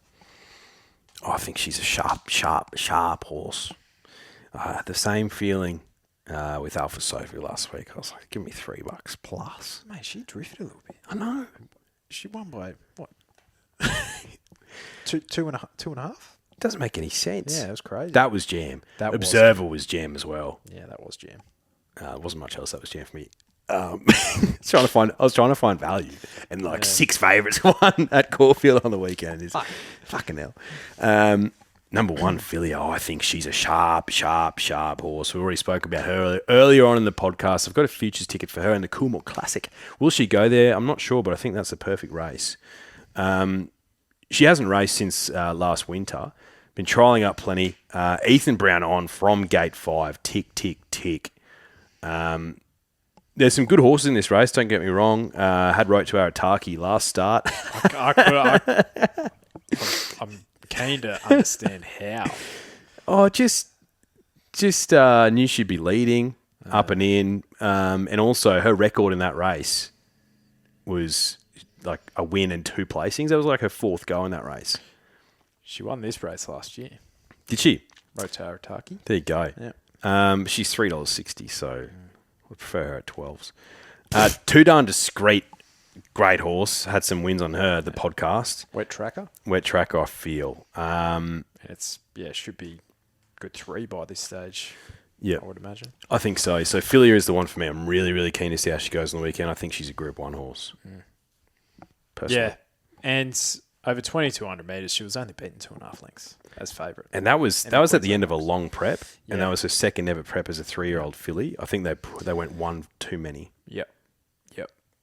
Speaker 1: I think she's a sharp horse. I had the same feeling with Alpha Sophie last week. I was like, give me $3 plus.
Speaker 4: Mate, she drifted a little bit.
Speaker 1: I know.
Speaker 4: She won by, what? two and a half?
Speaker 1: Doesn't make any sense.
Speaker 4: Yeah, it was crazy.
Speaker 1: That was jam.
Speaker 4: That
Speaker 1: Observer was jam as well.
Speaker 4: Yeah, that was jam.
Speaker 1: There wasn't much else that was jam for me. I was trying to find value, and 6 favourites won at Caulfield on the weekend. Is fucking hell. Number 1, filly. I think she's a sharp horse. We already spoke about her earlier on in the podcast. I've got a futures ticket for her in the Coolmore Classic. Will she go there? I'm not sure, but I think that's the perfect race. She hasn't raced since last winter. Been trialling up plenty. Ethan Brown on from gate 5. Tick, tick, tick. There's some good horses in this race, don't get me wrong. Had Roach to Arataki last start.
Speaker 4: I'm keen to understand how.
Speaker 1: Oh, just knew she'd be leading up and in. And also her record in that race was like a win and 2 placings. That was like her 4th go in that race.
Speaker 4: She won this race last year.
Speaker 1: Did she?
Speaker 4: Roto Arataki.
Speaker 1: There you go.
Speaker 4: Yeah.
Speaker 1: She's $3.60, so I prefer her at 12s. Too Darn Discreet, great horse. Had some wins on her, the podcast.
Speaker 4: Wet Tracker,
Speaker 1: I feel.
Speaker 4: And it should be good 3 by this stage.
Speaker 1: Yeah,
Speaker 4: I would imagine.
Speaker 1: I think so. So Filia is the one for me. I'm really, really keen to see how she goes on the weekend. I think she's a Group 1 horse. Personally.
Speaker 4: Yeah, and over 2,200 metres, she was only beaten 2.5 lengths as favourite.
Speaker 1: And that was at the end of a long prep, and that was her second ever prep as a 3-year-old filly. I think they went one too many.
Speaker 4: Yep.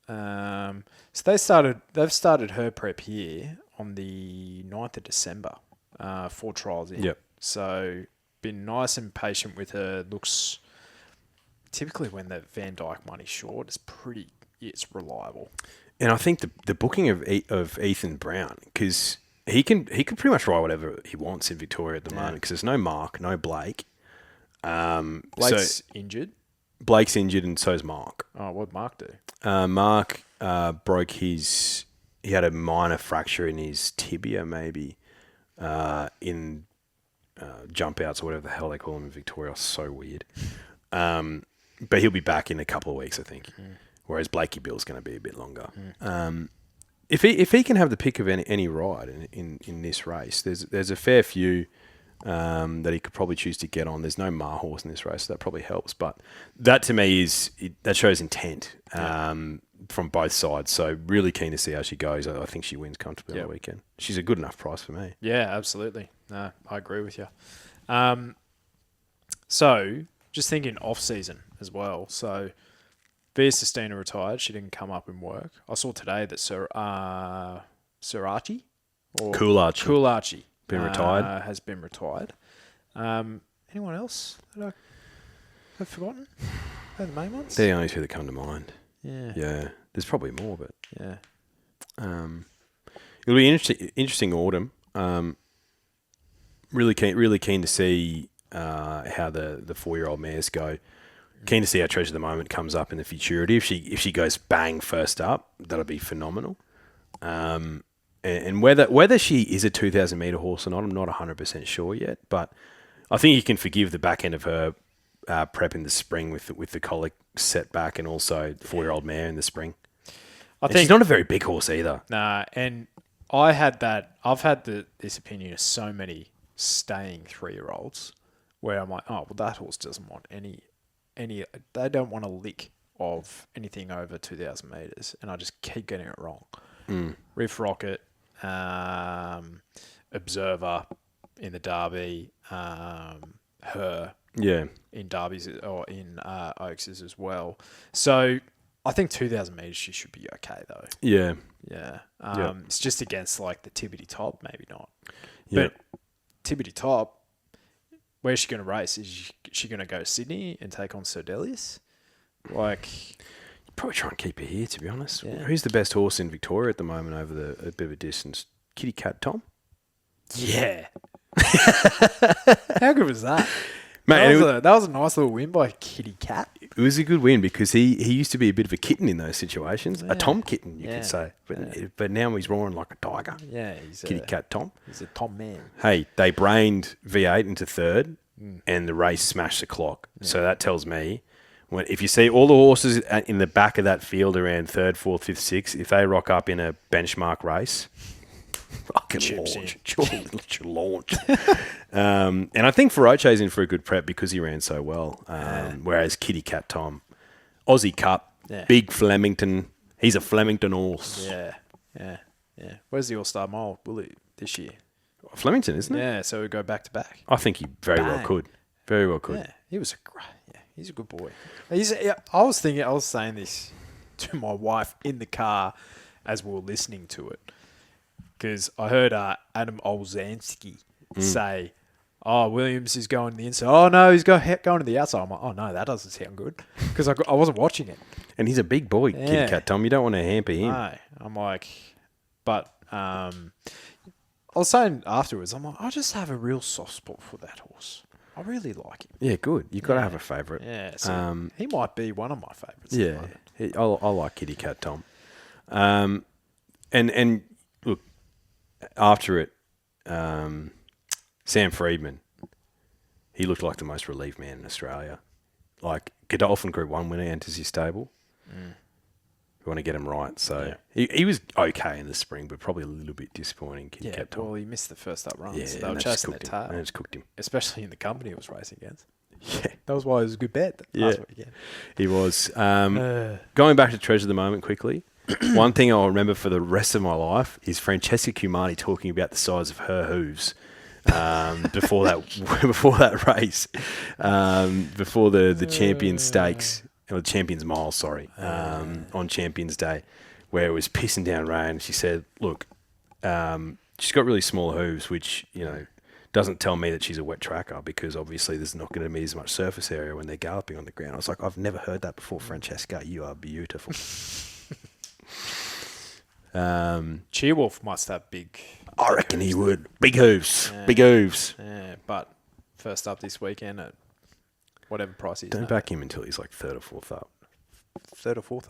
Speaker 4: So they've started her prep here on the 9th of December, 4 trials in.
Speaker 1: Yep.
Speaker 4: So been nice and patient with her. Looks typically when the Van Dyke money's short, it's reliable.
Speaker 1: And I think the booking of Ethan Brown, because he can pretty much ride whatever he wants in Victoria at the moment, because there's no Mark, no Blake.
Speaker 4: Blake's injured.
Speaker 1: Blake's injured, and so's Mark.
Speaker 4: Oh, what'd Mark do?
Speaker 1: Mark broke his. He had a minor fracture in his tibia, maybe, in jump outs or whatever the hell they call them in Victoria. So weird. But he'll be back in a couple of weeks, I think. Whereas Blakey Bill's going to be a bit longer. If he can have the pick of any ride in this race, there's a fair few that he could probably choose to get on. There's no Mar horse in this race, so that probably helps. But that to me that shows intent from both sides. So really keen to see how she goes. I think she wins comfortably on the weekend. She's a good enough price for me.
Speaker 4: Yeah, absolutely. No, I agree with you. So just thinking off season as well. So Via Sistina retired. She didn't come up in work. I saw today that Sirachi or Coolachi has been retired. Anyone else that I have forgotten? Are the main ones?
Speaker 1: They're the only two that come to mind.
Speaker 4: Yeah.
Speaker 1: Yeah. There's probably more, but
Speaker 4: yeah.
Speaker 1: It'll be interesting autumn. Really keen to see how the 4-year-old mares go. Keen to see how Treasure of the Moment comes up in the futurity. If she goes bang first up, that'll be phenomenal. And whether she is a 2,000 metre horse or not, I'm not 100% sure yet. But I think you can forgive the back end of her prep in the spring with the colic setback, and also the 4-year-old mare in the spring. I think she's not a very big horse either. Nah,
Speaker 4: and I've had this opinion of so many staying 3-year-olds where I'm like, oh well, that horse doesn't want any. They don't want a lick of anything over 2,000 metres, and I just keep getting it wrong. Reef Rocket, Observer in the Derby, her in Derbies or in Oakses as well. So I think 2,000 metres she should be okay though.
Speaker 1: Yeah.
Speaker 4: It's just against like the Tibbity Top, maybe not. But Tibbity Top, where's she going to race? Is she going to go to Sydney and take on Sir Delius?
Speaker 1: Probably try and keep her here, to be honest. Yeah. Who's the best horse in Victoria at the moment over a bit of a distance? Kitty Cat Tom?
Speaker 4: Yeah. How good was that? Mate, that was a nice little win by Kitty Cat.
Speaker 1: It was a good win because he used to be a bit of a kitten in those situations. Yeah. A Tom kitten, you could say. But now he's roaring like a tiger.
Speaker 4: Yeah, he's
Speaker 1: Kitty Cat Tom.
Speaker 4: He's a Tom man.
Speaker 1: Hey, they brained V8 into third and the race smashed the clock. Yeah. So that tells me, if you see all the horses in the back of that field around third, fourth, fifth, sixth, if they rock up in a benchmark race, fucking launch. And I think Feroce's in for a good prep because he ran so well. Whereas Kitty Cat Tom, Aussie Cup, big Flemington. He's a Flemington horse.
Speaker 4: Yeah. Where's the All-Star Mile, will he, this year?
Speaker 1: Flemington, isn't it?
Speaker 4: Yeah, so we go back to back.
Speaker 1: I think he very well could. Very well could.
Speaker 4: Yeah, he was he's a good boy. I was saying this to my wife in the car as we were listening to it. Because I heard Adam Olzanski say, oh, Williams is going to the inside. Oh, no, he's going to the outside. I'm like, oh, no, that doesn't sound good. Because I wasn't watching it.
Speaker 1: And he's a big boy, Kitty Cat Tom. You don't want to hamper him.
Speaker 4: No. I'm like, but I was saying afterwards, I'm like, I just have a real soft spot for that horse. I really like him.
Speaker 1: Yeah, good. You've got to have a favourite.
Speaker 4: Yeah, so he might be one of my favourites.
Speaker 1: Yeah, I like Kitty Cat Tom. And look, after it, Sam Freedman, he looked like the most relieved man in Australia. Like, Godolphin Group 1 winner enters his stable. We want to get him right. So he was okay in the spring, but probably a little bit disappointing.
Speaker 4: Well, he missed the first up runs.
Speaker 1: Yeah,
Speaker 4: they were chasing their tail.
Speaker 1: And it's cooked him.
Speaker 4: Especially in the company he was racing against.
Speaker 1: Yeah.
Speaker 4: That was why it was a good bet last weekend.
Speaker 1: He was. Going back to Treasure of the Moment quickly, one thing I'll remember for the rest of my life is Francesca Cumani talking about the size of her hooves. Before that race, before the Champions Stakes, or the Champions Mile, on Champions Day, where it was pissing down rain. She said, look, she's got really small hooves, which, doesn't tell me that she's a wet tracker, because obviously there's not going to be as much surface area when they're galloping on the ground. I was like, I've never heard that before, Francesca. You are beautiful.
Speaker 4: Cheerwolf must have big.
Speaker 1: I reckon he would. Big hooves. Big hooves.
Speaker 4: Yeah, but first up this weekend at whatever price he is.
Speaker 1: Don't back him until he's like third or fourth up.
Speaker 4: Third or fourth?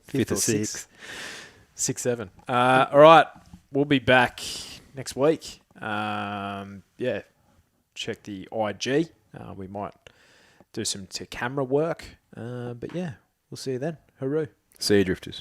Speaker 1: Fifth or sixth.
Speaker 4: 6, 7. All right. We'll be back next week. Check the IG. We might do some to camera work. But yeah, we'll see you then. Hooroo.
Speaker 1: See you, drifters.